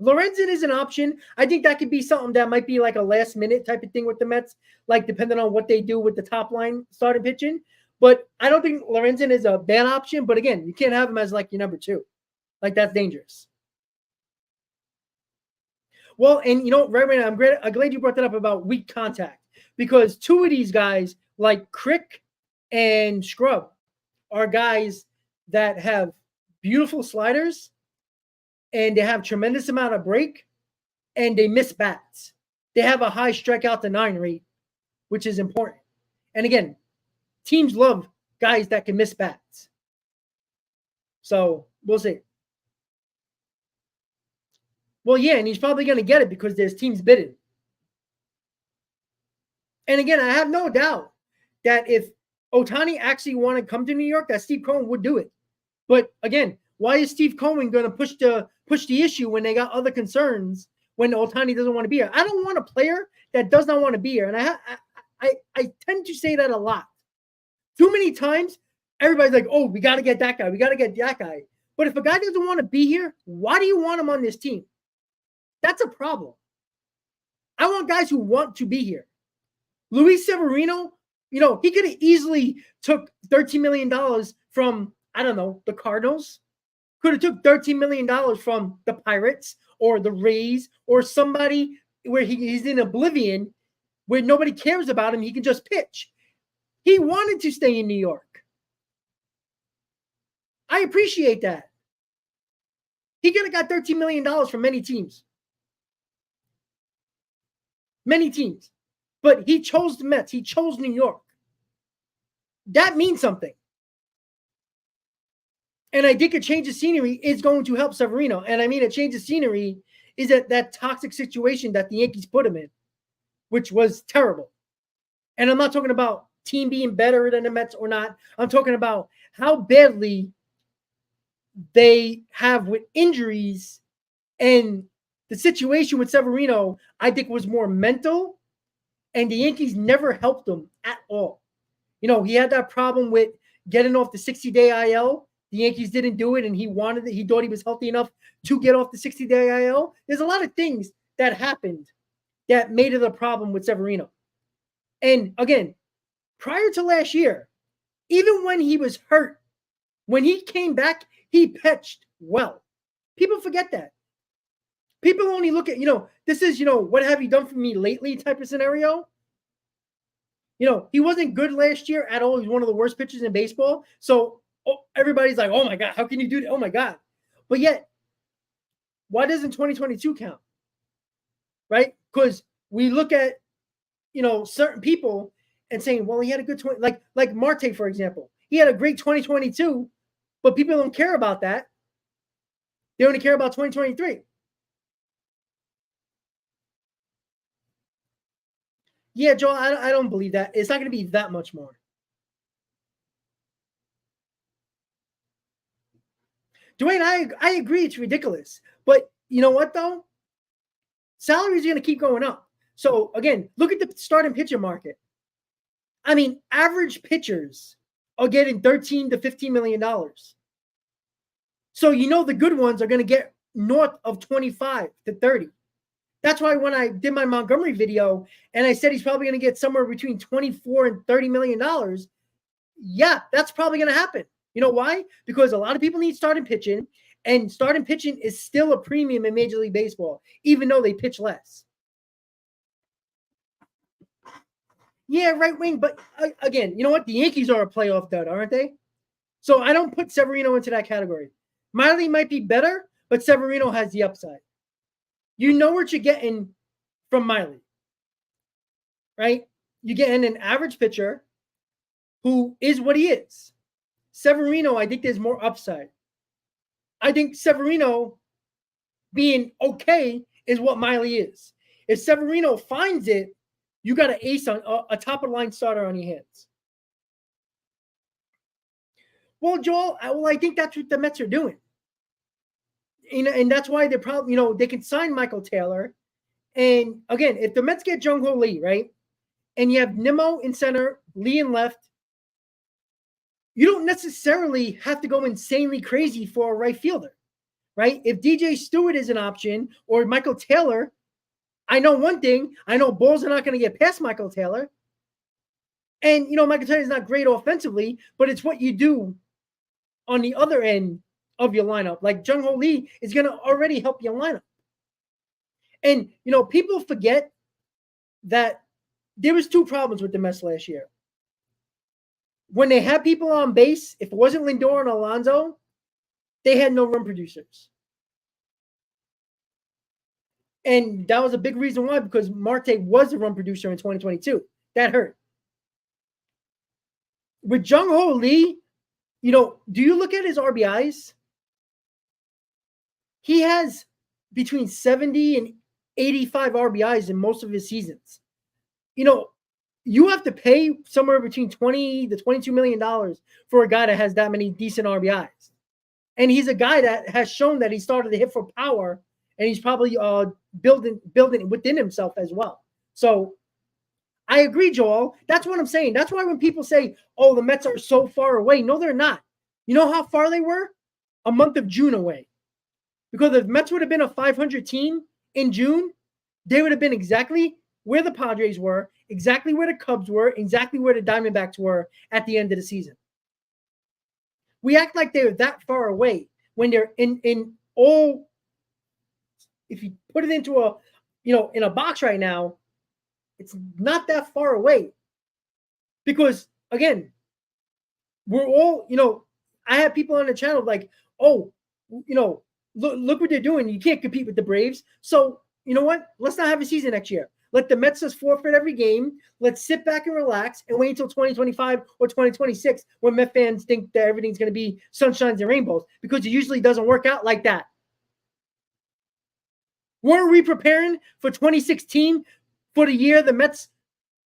Lorenzen is an option. I think that could be something that might be like a last minute type of thing with the Mets, like depending on what they do with the top line starting pitching. But I don't think Lorenzen is a bad option. But again, you can't have him as like your number 2. Like, that's dangerous. Well, and you know, right now, I'm glad you brought that up about weak contact, because 2 of these guys, like Crick and Scrub, are guys that have beautiful sliders, and they have tremendous amount of break, and they miss bats. They have a high strikeout to 9 rate, which is important. And again, teams love guys that can miss bats. So we'll see. Well, yeah, and he's probably going to get it because there's teams bidding. And again, I have no doubt that if Ohtani actually wanted to come to New York, that Steve Cohen would do it. But again, why is Steve Cohen going to push the issue when they got other concerns, when Ohtani doesn't want to be here? I don't want a player that does not want to be here. And I tend to say that a lot. Too many times, everybody's like, oh, we got to get that guy. We got to get that guy. But if a guy doesn't want to be here, why do you want him on this team? That's a problem. I want guys who want to be here. Luis Severino, you know, he could have easily took $13 million from, I don't know, the Cardinals. Could have took $13 million from the Pirates or the Rays or somebody where he's in oblivion, where nobody cares about him. He can just pitch. He wanted to stay in New York. I appreciate that. He could have got $13 million from many teams. Many teams. But he chose the Mets. He chose New York. That means something. And I think a change of scenery is going to help Severino. And I mean, a change of scenery is that toxic situation that the Yankees put him in, which was terrible. And I'm not talking about team being better than the Mets or not. I'm talking about how badly they have with injuries. And the situation with Severino, I think, was more mental. And the Yankees never helped him at all. You know, he had that problem with getting off the 60-day IL. The Yankees didn't do it, and he wanted it. He thought he was healthy enough to get off the 60-day IL. There's a lot of things that happened that made it a problem with Severino. And again, prior to last year, even when he was hurt, when he came back, he pitched well. People forget that. People only look at, this is, what have you done for me lately type of scenario. He wasn't good last year at all. He's one of the worst pitchers in baseball. So everybody's like, oh my God, how can you do that? Oh my God. But yet, why doesn't 2022 count? Right? Because we look at, certain people and saying, well, he had a good 20, like Marte, for example. He had a great 2022, but people don't care about that. They only care about 2023. Yeah, Joel, I don't believe that. It's not going to be that much more. Dwayne, I agree it's ridiculous. But you know what, though? Salaries are going to keep going up. So, again, look at the starting pitcher market. I mean, average pitchers are getting $13 to $15 million. So, the good ones are going to get north of 25 to 30. That's why when I did my Montgomery video and I said he's probably going to get somewhere between 24 and $30 million, yeah, that's probably going to happen. You know why? Because a lot of people need starting pitching, and starting pitching is still a premium in Major League Baseball, even though they pitch less. Yeah, right wing. But again, you know what? The Yankees are a playoff dud, aren't they? So I don't put Severino into that category. Miley might be better, but Severino has the upside. You know what you're getting from Miley, right? You're getting an average pitcher who is what he is. Severino, I think there's more upside. I think Severino being okay is what Miley is. If Severino finds it, you got an ace on a top of the line starter on your hands. Well, Joel, I think that's what the Mets are doing. And that's why they're probably, they can sign Michael Taylor. And again, if the Mets get Jung Hoo Lee, right, and you have Nimmo in center, Lee in left, you don't necessarily have to go insanely crazy for a right fielder, right? If DJ Stewart is an option or Michael Taylor, I know one thing. I know balls are not going to get past Michael Taylor. And, Michael Taylor is not great offensively, but it's what you do on the other end of your lineup. Like Jung Hoo Lee is going to already help your lineup. And, people forget that there was two problems with the Mets last year. When they had people on base, if it wasn't Lindor and Alonso, they had no run producers. And that was a big reason why, because Marte was a run producer in 2022. That hurt. With Jung Hoo Lee, do you look at his RBIs? He has between 70 and 85 RBIs in most of his seasons. You have to pay somewhere between $20 to $22 million for a guy that has that many decent RBIs. And he's a guy that has shown that he started to hit for power, and he's probably building within himself as well. So I agree, Joel. That's what I'm saying. That's why when people say, oh, the Mets are so far away, no, they're not. You know how far they were? A month of June away. Because if Mets would have been a 500 team in June, they would have been exactly where the Padres were, exactly where the Cubs were, exactly where the Diamondbacks were at the end of the season. We act like they're that far away when they're in all. If you put it into a, in a box right now, it's not that far away. Because again, we're all, I have people on the channel like, oh, look what they're doing. You can't compete with the Braves. So you know what? Let's not have a season next year. Let the Mets just forfeit every game. Let's sit back and relax and wait until 2025 or 2026 when Met fans think that everything's going to be sunshines and rainbows, because it usually doesn't work out like that. Weren't we preparing for 2016 for the year the Mets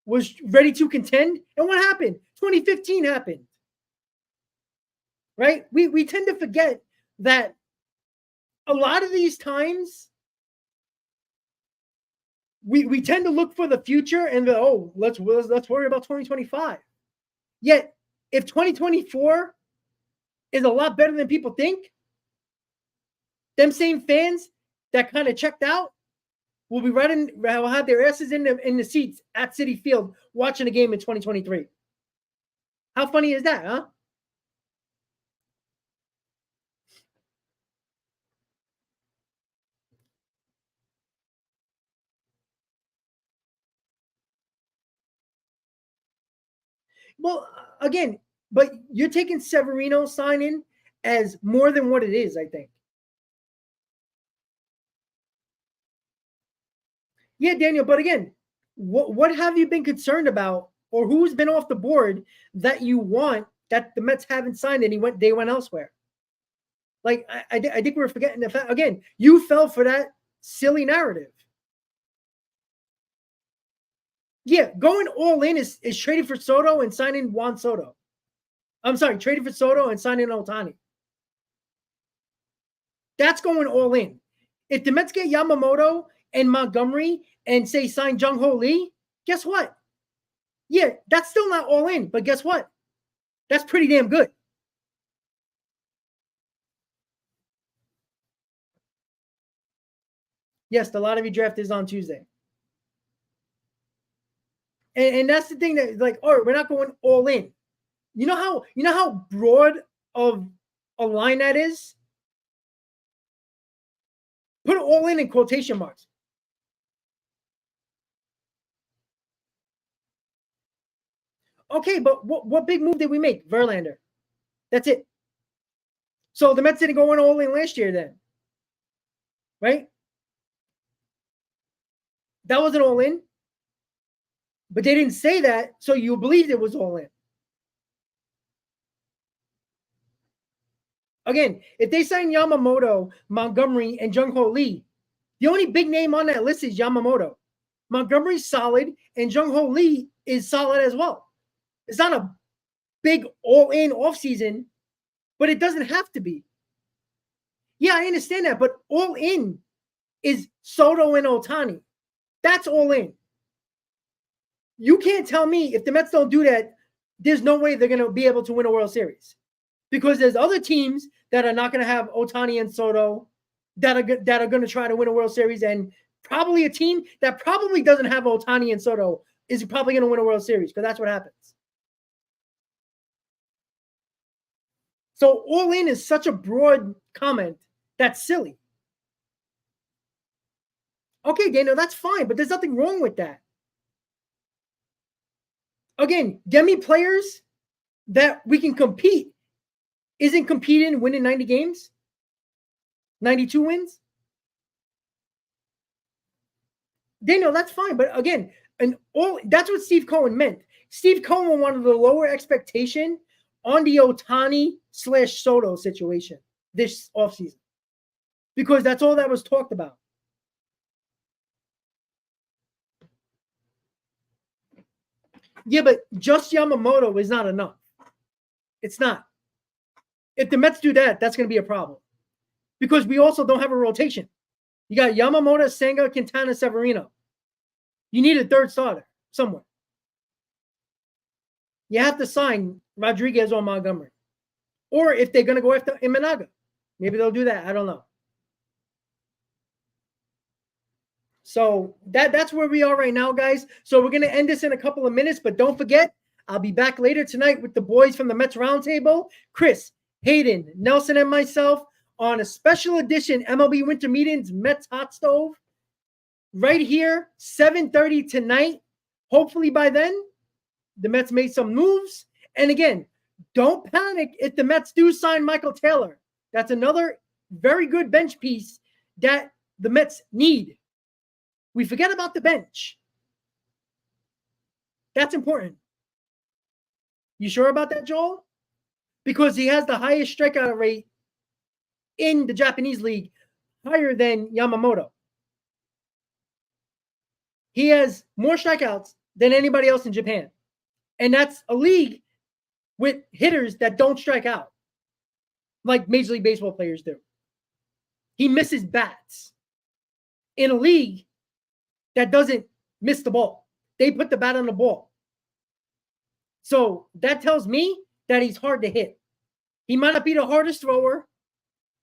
was ready to contend? And what happened? 2015 happened. Right? We tend to forget that a lot of these times we tend to look for the future and go, let's worry about 2025. Yet, if 2024 is a lot better than people think, them same fans that kind of checked out will have their asses in the seats at Citi Field watching a game in 2023. How funny is that, huh? Well, again, but you're taking Severino signing as more than what it is, I think. Yeah, Daniel, but again, what have you been concerned about, or who's been off the board that you want that the Mets haven't signed and they went elsewhere? Like, I think we're forgetting the fact, again, you fell for that silly narrative. Yeah, going all in is trading for Soto and signing Juan Soto. I'm sorry, trading for Soto and signing Ohtani. That's going all in. If the Mets get Yamamoto and Montgomery and say sign Jung Hoo Lee, guess what? Yeah, that's still not all in, but guess what? That's pretty damn good. Yes, the lottery draft is on Tuesday. And that's the thing that, like, all right, we're not going all in. You know how broad of a line that is? Put all in quotation marks. Okay, but what big move did we make? Verlander. That's it. So the Mets didn't go in all in last year then. Right? That wasn't all in. But they didn't say that, so you believed it was all in. Again, if they sign Yamamoto, Montgomery, and Jung Hoo Lee, the only big name on that list is Yamamoto. Montgomery's solid, and Jung Hoo Lee is solid as well. It's not a big all-in offseason, but it doesn't have to be. Yeah, I understand that, but all in is Soto and Ohtani. That's all in. You can't tell me if the Mets don't do that, there's no way they're going to be able to win a World Series. Because there's other teams that are not going to have Ohtani and Soto that are going to try to win a World Series, and probably a team that probably doesn't have Ohtani and Soto is probably going to win a World Series, because that's what happens. So all in is such a broad comment that's silly. Okay, Daniel, that's fine, but there's nothing wrong with that. Again, demi players that we can compete isn't competing winning 90 games, 92 wins. Daniel, that's fine, but again, that's what Steve Cohen meant. Steve Cohen wanted to lower expectation on the Ohtani/Soto situation this offseason, because that's all that was talked about. Yeah, but just Yamamoto is not enough. It's not. If the Mets do that, that's going to be a problem, because we also don't have a rotation. You got Yamamoto, Senga, Quintana, Severino. You need a third starter somewhere. You have to sign Rodriguez or Montgomery. Or if they're going to go after Imanaga, maybe they'll do that. I don't know. So that's where we are right now, guys. So we're going to end this in a couple of minutes, but don't forget, I'll be back later tonight with the boys from the Mets Roundtable, Chris, Hayden, Nelson, and myself on a special edition MLB Winter Meetings Mets Hot Stove right here, 7:30 tonight. Hopefully by then, the Mets made some moves. And again, don't panic if the Mets do sign Michael Taylor. That's another very good bench piece that the Mets need. We forget about the bench. That's important. You sure about that, Joel? Because he has the highest strikeout rate in the Japanese league, higher than Yamamoto. He has more strikeouts than anybody else in Japan. And that's a league with hitters that don't strike out, like Major League Baseball players do. He misses bats in a league that doesn't miss the ball. They put the bat on the ball. So that tells me that he's hard to hit. He might not be the hardest thrower.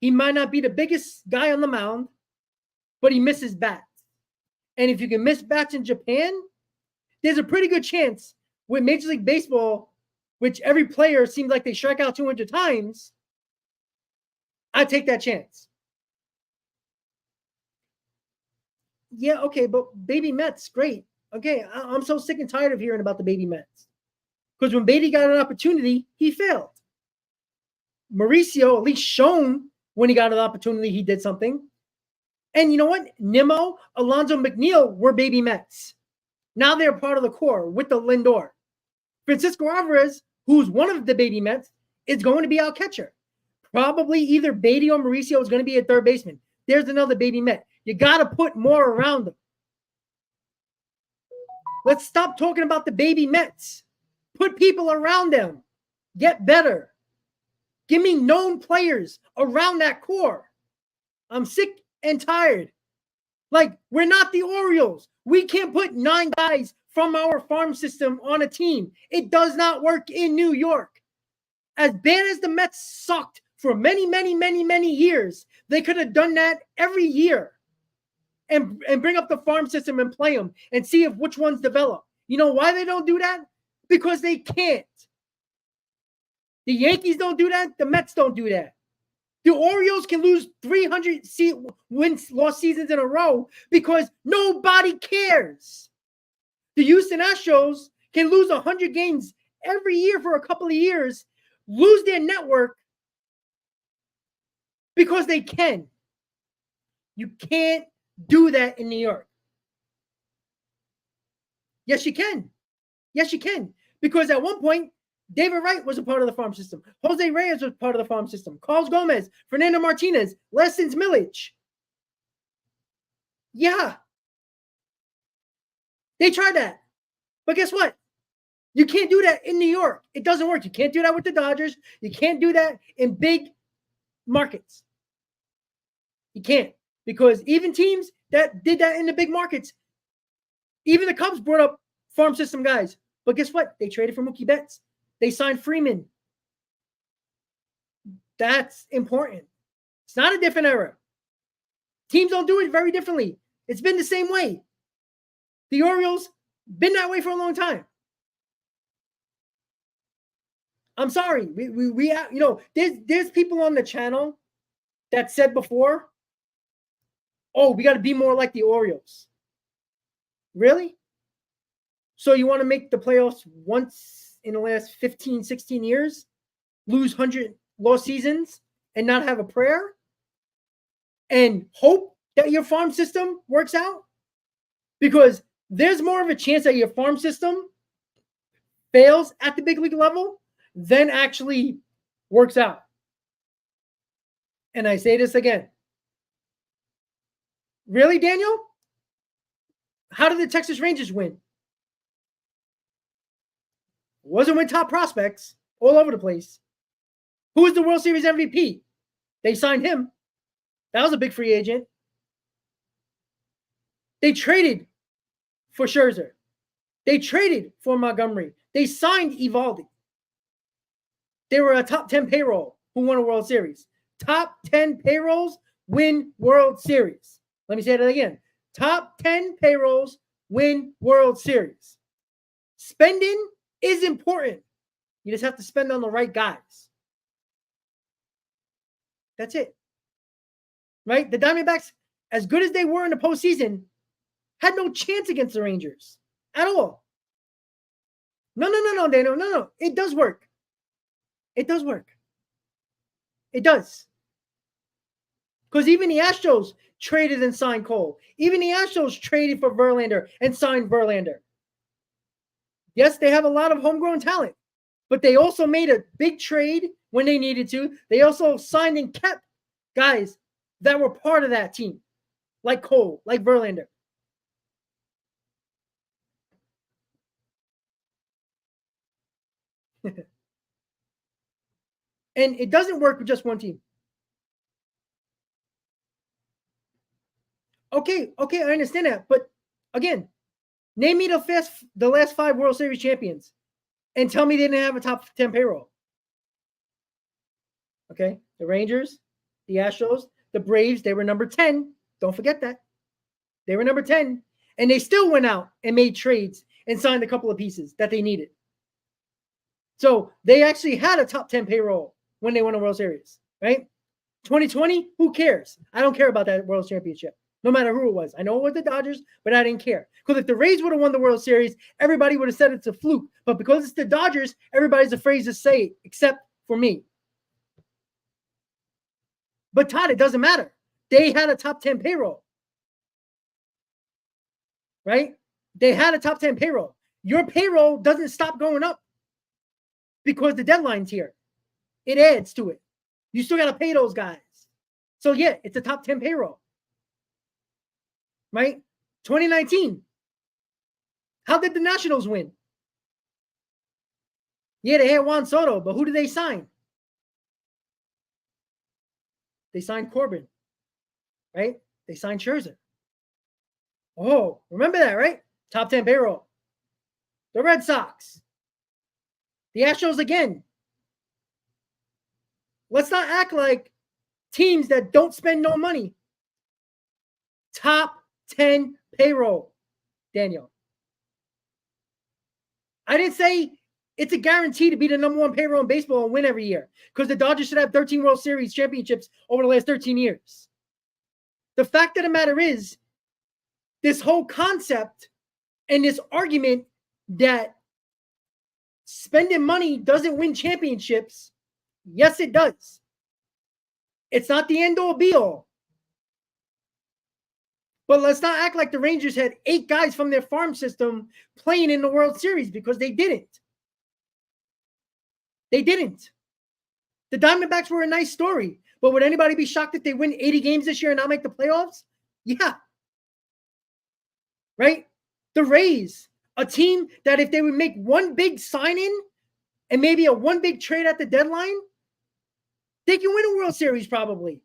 He might not be the biggest guy on the mound, but he misses bats. And if you can miss bats in Japan, there's a pretty good chance with Major League Baseball, which every player seems like they strike out 200 times, I take that chance. Yeah, okay, but baby Mets, great. Okay, I'm so sick and tired of hearing about the baby Mets. Because when Beatty got an opportunity, he failed. Mauricio, at least shown when he got an opportunity, he did something. And you know what? Nimmo, Alonzo McNeil were baby Mets. Now they're part of the core with the Lindor. Francisco Alvarez, who's one of the baby Mets, is going to be our catcher. Probably either Beatty or Mauricio is going to be a third baseman. There's another baby Met. You got to put more around them. Let's stop talking about the baby Mets. Put people around them. Get better. Give me known players around that core. I'm sick and tired. Like, we're not the Orioles. We can't put 9 guys from our farm system on a team. It does not work in New York. As bad as the Mets sucked for many, many, many, many years, they could have done that every year and bring up the farm system and play them and see if which ones develop. You know why they don't do that? Because they can't. The Yankees don't do that. The Mets don't do that. The Orioles can lose 300 lost seasons in a row because nobody cares. The Houston Astros can lose 100 games every year for a couple of years, lose their network because they can. You can't do that in New York. Yes, you can. Yes, you can. Because at one point, David Wright was a part of the farm system. Jose Reyes was part of the farm system. Carlos Gomez, Fernando Martinez, Lessons Millich. Yeah. They tried that. But guess what? You can't do that in New York. It doesn't work. You can't do that with the Dodgers. You can't do that in big markets. You can't. Because even teams that did that in the big markets, even the Cubs brought up farm system guys. But guess what? They traded for Mookie Betts. They signed Freeman. That's important. It's not a different era. Teams don't do it very differently. It's been the same way. The Orioles been that way for a long time. I'm sorry. We you know, there's people on the channel that said before, oh, we got to be more like the Orioles. Really? So you want to make the playoffs once in the last 15, 16 years, lose 100 lost seasons and not have a prayer and hope that your farm system works out? Because there's more of a chance that your farm system fails at the big league level than actually works out. And I say this again. Really, Daniel? How did the Texas Rangers win? Wasn't with top prospects all over the place. Who was the World Series MVP? They signed him. That was a big free agent. They traded for Scherzer. They traded for Montgomery. They signed Eovaldi. They were a top 10 payroll who won a World Series. Top 10 payrolls win World Series. Let me say that again. Top 10 payrolls win World Series. Spending is important. You just have to spend on the right guys. That's it. Right? The Diamondbacks, as good as they were in the postseason, had no chance against the Rangers at all. No, Daniel. No. It does work. It does work. It does. Because even the Astros traded and signed Cole. Even the Astros traded for Verlander and signed Verlander. Yes, they have a lot of homegrown talent, but they also made a big trade when they needed to. They also signed and kept guys that were part of that team, like Cole, like Verlander. And it doesn't work with just one team. Okay, I understand that. But again, name me the last 5 World Series champions and tell me they didn't have a top 10 payroll. Okay, the Rangers, the Astros, the Braves, they were number 10. Don't forget that. They were number 10. And they still went out and made trades and signed a couple of pieces that they needed. So they actually had a top 10 payroll when they won a World Series, right? 2020, who cares? I don't care about that World Championship. no matter who it was. I know it was the Dodgers, but I didn't care. Because if the Rays would have won the World Series, everybody would have said it's a fluke. But because it's the Dodgers, everybody's afraid to say it, except for me. But Todd, it doesn't matter. They had a top 10 payroll. Right? They had a top 10 payroll. Your payroll doesn't stop going up because the deadline's here. It adds to it. You still got to pay those guys. So, yeah, it's a top 10 payroll. Right? 2019. How did the Nationals win? Yeah, they had Juan Soto, but who did they sign? They signed Corbin. Right? They signed Scherzer. Oh, remember that, right? Top 10 payroll. The Red Sox. The Astros again. Let's not act like teams that don't spend no money. Top 10 payroll, Daniel. I didn't say it's a guarantee to be the number one payroll in baseball and win every year because the Dodgers should have 13 World Series championships over the last 13 years. The fact of the matter is, this whole concept and this argument that spending money doesn't win championships, yes, it does. It's not the end-all be-all. But let's not act like the Rangers had 8 guys from their farm system playing in the World Series because they didn't. They didn't. The Diamondbacks were a nice story, but would anybody be shocked if they win 80 games this year and not make the playoffs? Yeah. Right? The Rays, a team that if they would make one big sign-in and maybe a one big trade at the deadline, they can win a World Series probably.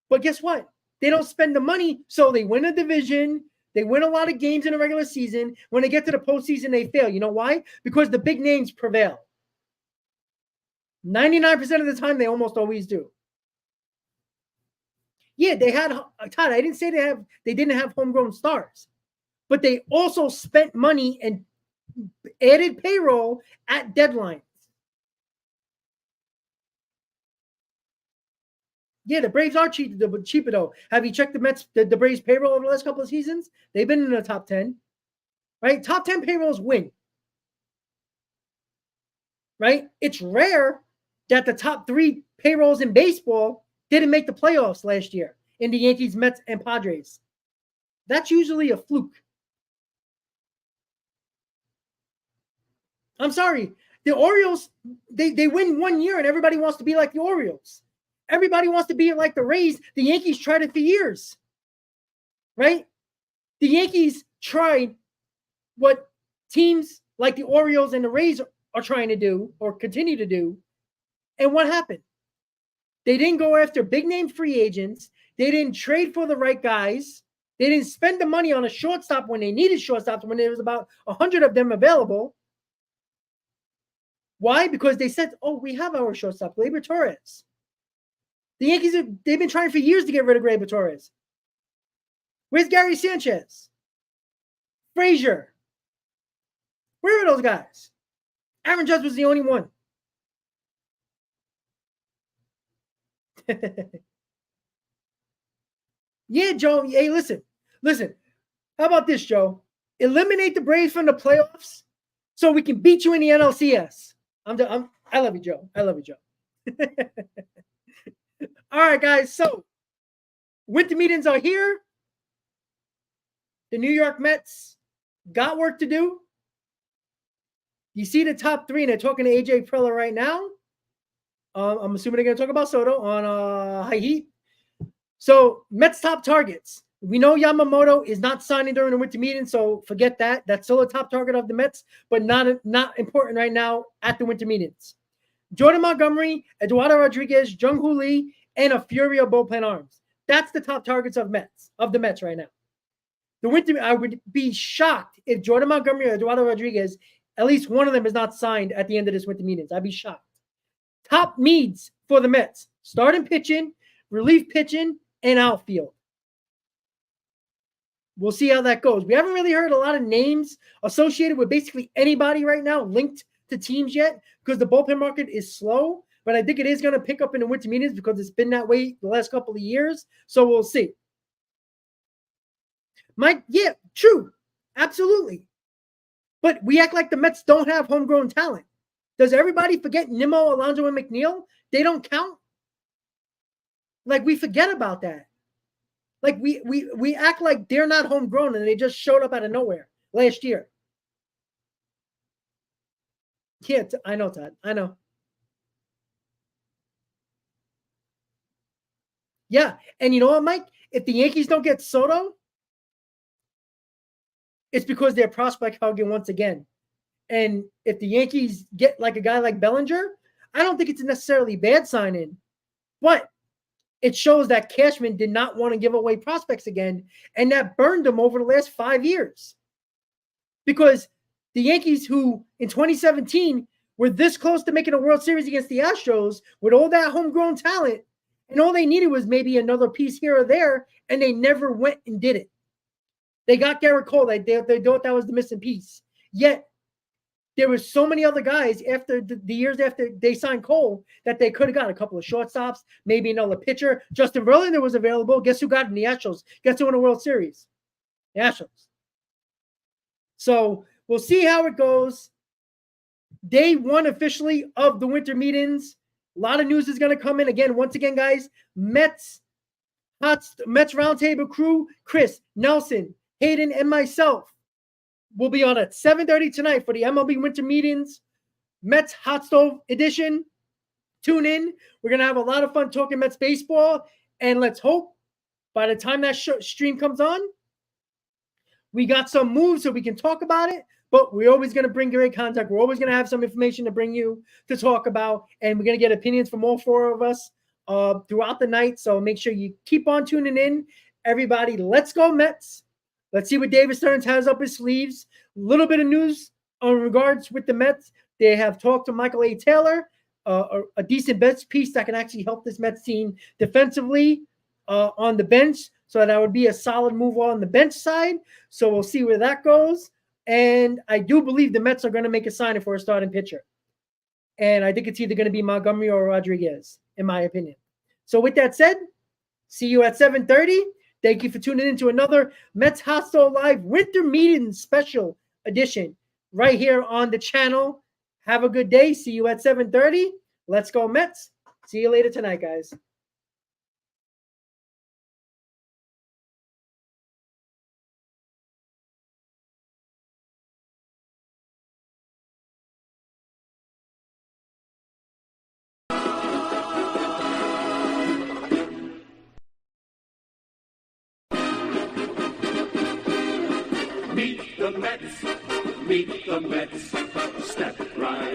But guess what? They don't spend the money, so they win a division. They win a lot of games in the regular season. When they get to the postseason, they fail. You know why? Because the big names prevail. 99% of the time, they almost always do. Yeah, they had Todd. I didn't say they didn't have homegrown stars, but they also spent money and added payroll at deadlines. Yeah, the Braves are cheaper though. Have you checked the Braves payroll over the last couple of seasons? They've been in the top 10, right? Top 10 payrolls win, right? It's rare that the top 3 payrolls in baseball didn't make the playoffs last year in the Yankees, Mets, and Padres. That's usually a fluke. I'm sorry. The Orioles, they win one year and everybody wants to be like the Orioles. Everybody wants to be like the Rays. The Yankees tried it for years, right? The Yankees tried what teams like the Orioles and the Rays are trying to do or continue to do. And what happened? They didn't go after big-name free agents. They didn't trade for the right guys. They didn't spend the money on a shortstop when they needed shortstops, when there was about 100 of them available. Why? Because they said, oh, we have our shortstop, Gleyber Torres. The Yankees, they've been trying for years to get rid of Gleyber Torres. Where's Gary Sanchez? Frazier? Where are those guys? Aaron Judge was the only one. Yeah, Joe. Hey, listen. How about this, Joe? Eliminate the Braves from the playoffs so we can beat you in the NLCS. I love you, Joe. I love you, Joe. All right, guys. So winter meetings are here. The New York Mets got work to do. You see the top 3, and they're talking to AJ Preller right now. I'm assuming they're going to talk about Soto on high heat. So Mets top targets. We know Yamamoto is not signing during the winter meeting, so forget that. That's still a top target of the Mets, but not important right now at the winter meetings. Jordan Montgomery, Eduardo Rodriguez, Jung Hoo Lee, and a fury of bullpen arms. That's the top targets of the Mets right now. I would be shocked if Jordan Montgomery or Eduardo Rodriguez, at least one of them is not signed at the end of this winter meetings. I'd be shocked. Top needs for the Mets: starting pitching, relief pitching, and outfield. We'll see how that goes. We haven't really heard a lot of names associated with basically anybody right now linked to teams yet because the bullpen market is slow, but I think it is going to pick up in the winter meetings because it's been that way the last couple of years. So we'll see. Yeah, true. Absolutely. But we act like the Mets don't have homegrown talent. Does everybody forget Nimmo, Alonso, and McNeil? They don't count. Like, we forget about that. Like, we act like they're not homegrown and they just showed up out of nowhere last year. Yeah, I know, Todd. I know. Yeah, and you know what, Mike? If the Yankees don't get Soto, it's because they're prospect hogging once again. And if the Yankees get like a guy like Bellinger, I don't think it's necessarily bad signing, but it shows that Cashman did not want to give away prospects again, and that burned him over the last 5 years. Because the Yankees, who in 2017 were this close to making a World Series against the Astros with all that homegrown talent, and all they needed was maybe another piece here or there, and they never went and did it. They got Garrett Cole. They thought that was the missing piece. Yet, there were so many other guys after the years after they signed Cole that they could have got a couple of shortstops, maybe another pitcher. Justin Verlander was available. Guess who got in the Astros? Guess who won a World Series? The Astros. So we'll see how it goes. Day 1 officially of the winter meetings. A lot of news is going to come in. Again, once again, guys, Mets Roundtable crew, Chris, Nelson, Hayden, and myself will be on at 7:30 tonight for the MLB winter meetings, Mets Hot Stove edition. Tune in. We're going to have a lot of fun talking Mets baseball. And let's hope by the time that stream comes on, we got some moves so we can talk about it. But we're always going to bring great contact. We're always going to have some information to bring you to talk about. And we're going to get opinions from all 4 of us throughout the night. So make sure you keep on tuning in. Everybody, let's go Mets. Let's see what David Stearns has up his sleeves. A little bit of news in regards with the Mets. They have talked to Michael A. Taylor, a decent bench piece that can actually help this Mets team defensively on the bench. So that would be a solid move on the bench side. So we'll see where that goes. And I do believe the Mets are going to make a signing for a starting pitcher. And I think it's either going to be Montgomery or Rodriguez, in my opinion. So with that said, see you at 7:30. Thank you for tuning in to another Mets Hot Stove Live Winter Meeting Special Edition right here on the channel. Have a good day. See you at 7:30. Let's go Mets. See you later tonight, guys. Meet the Mets, step right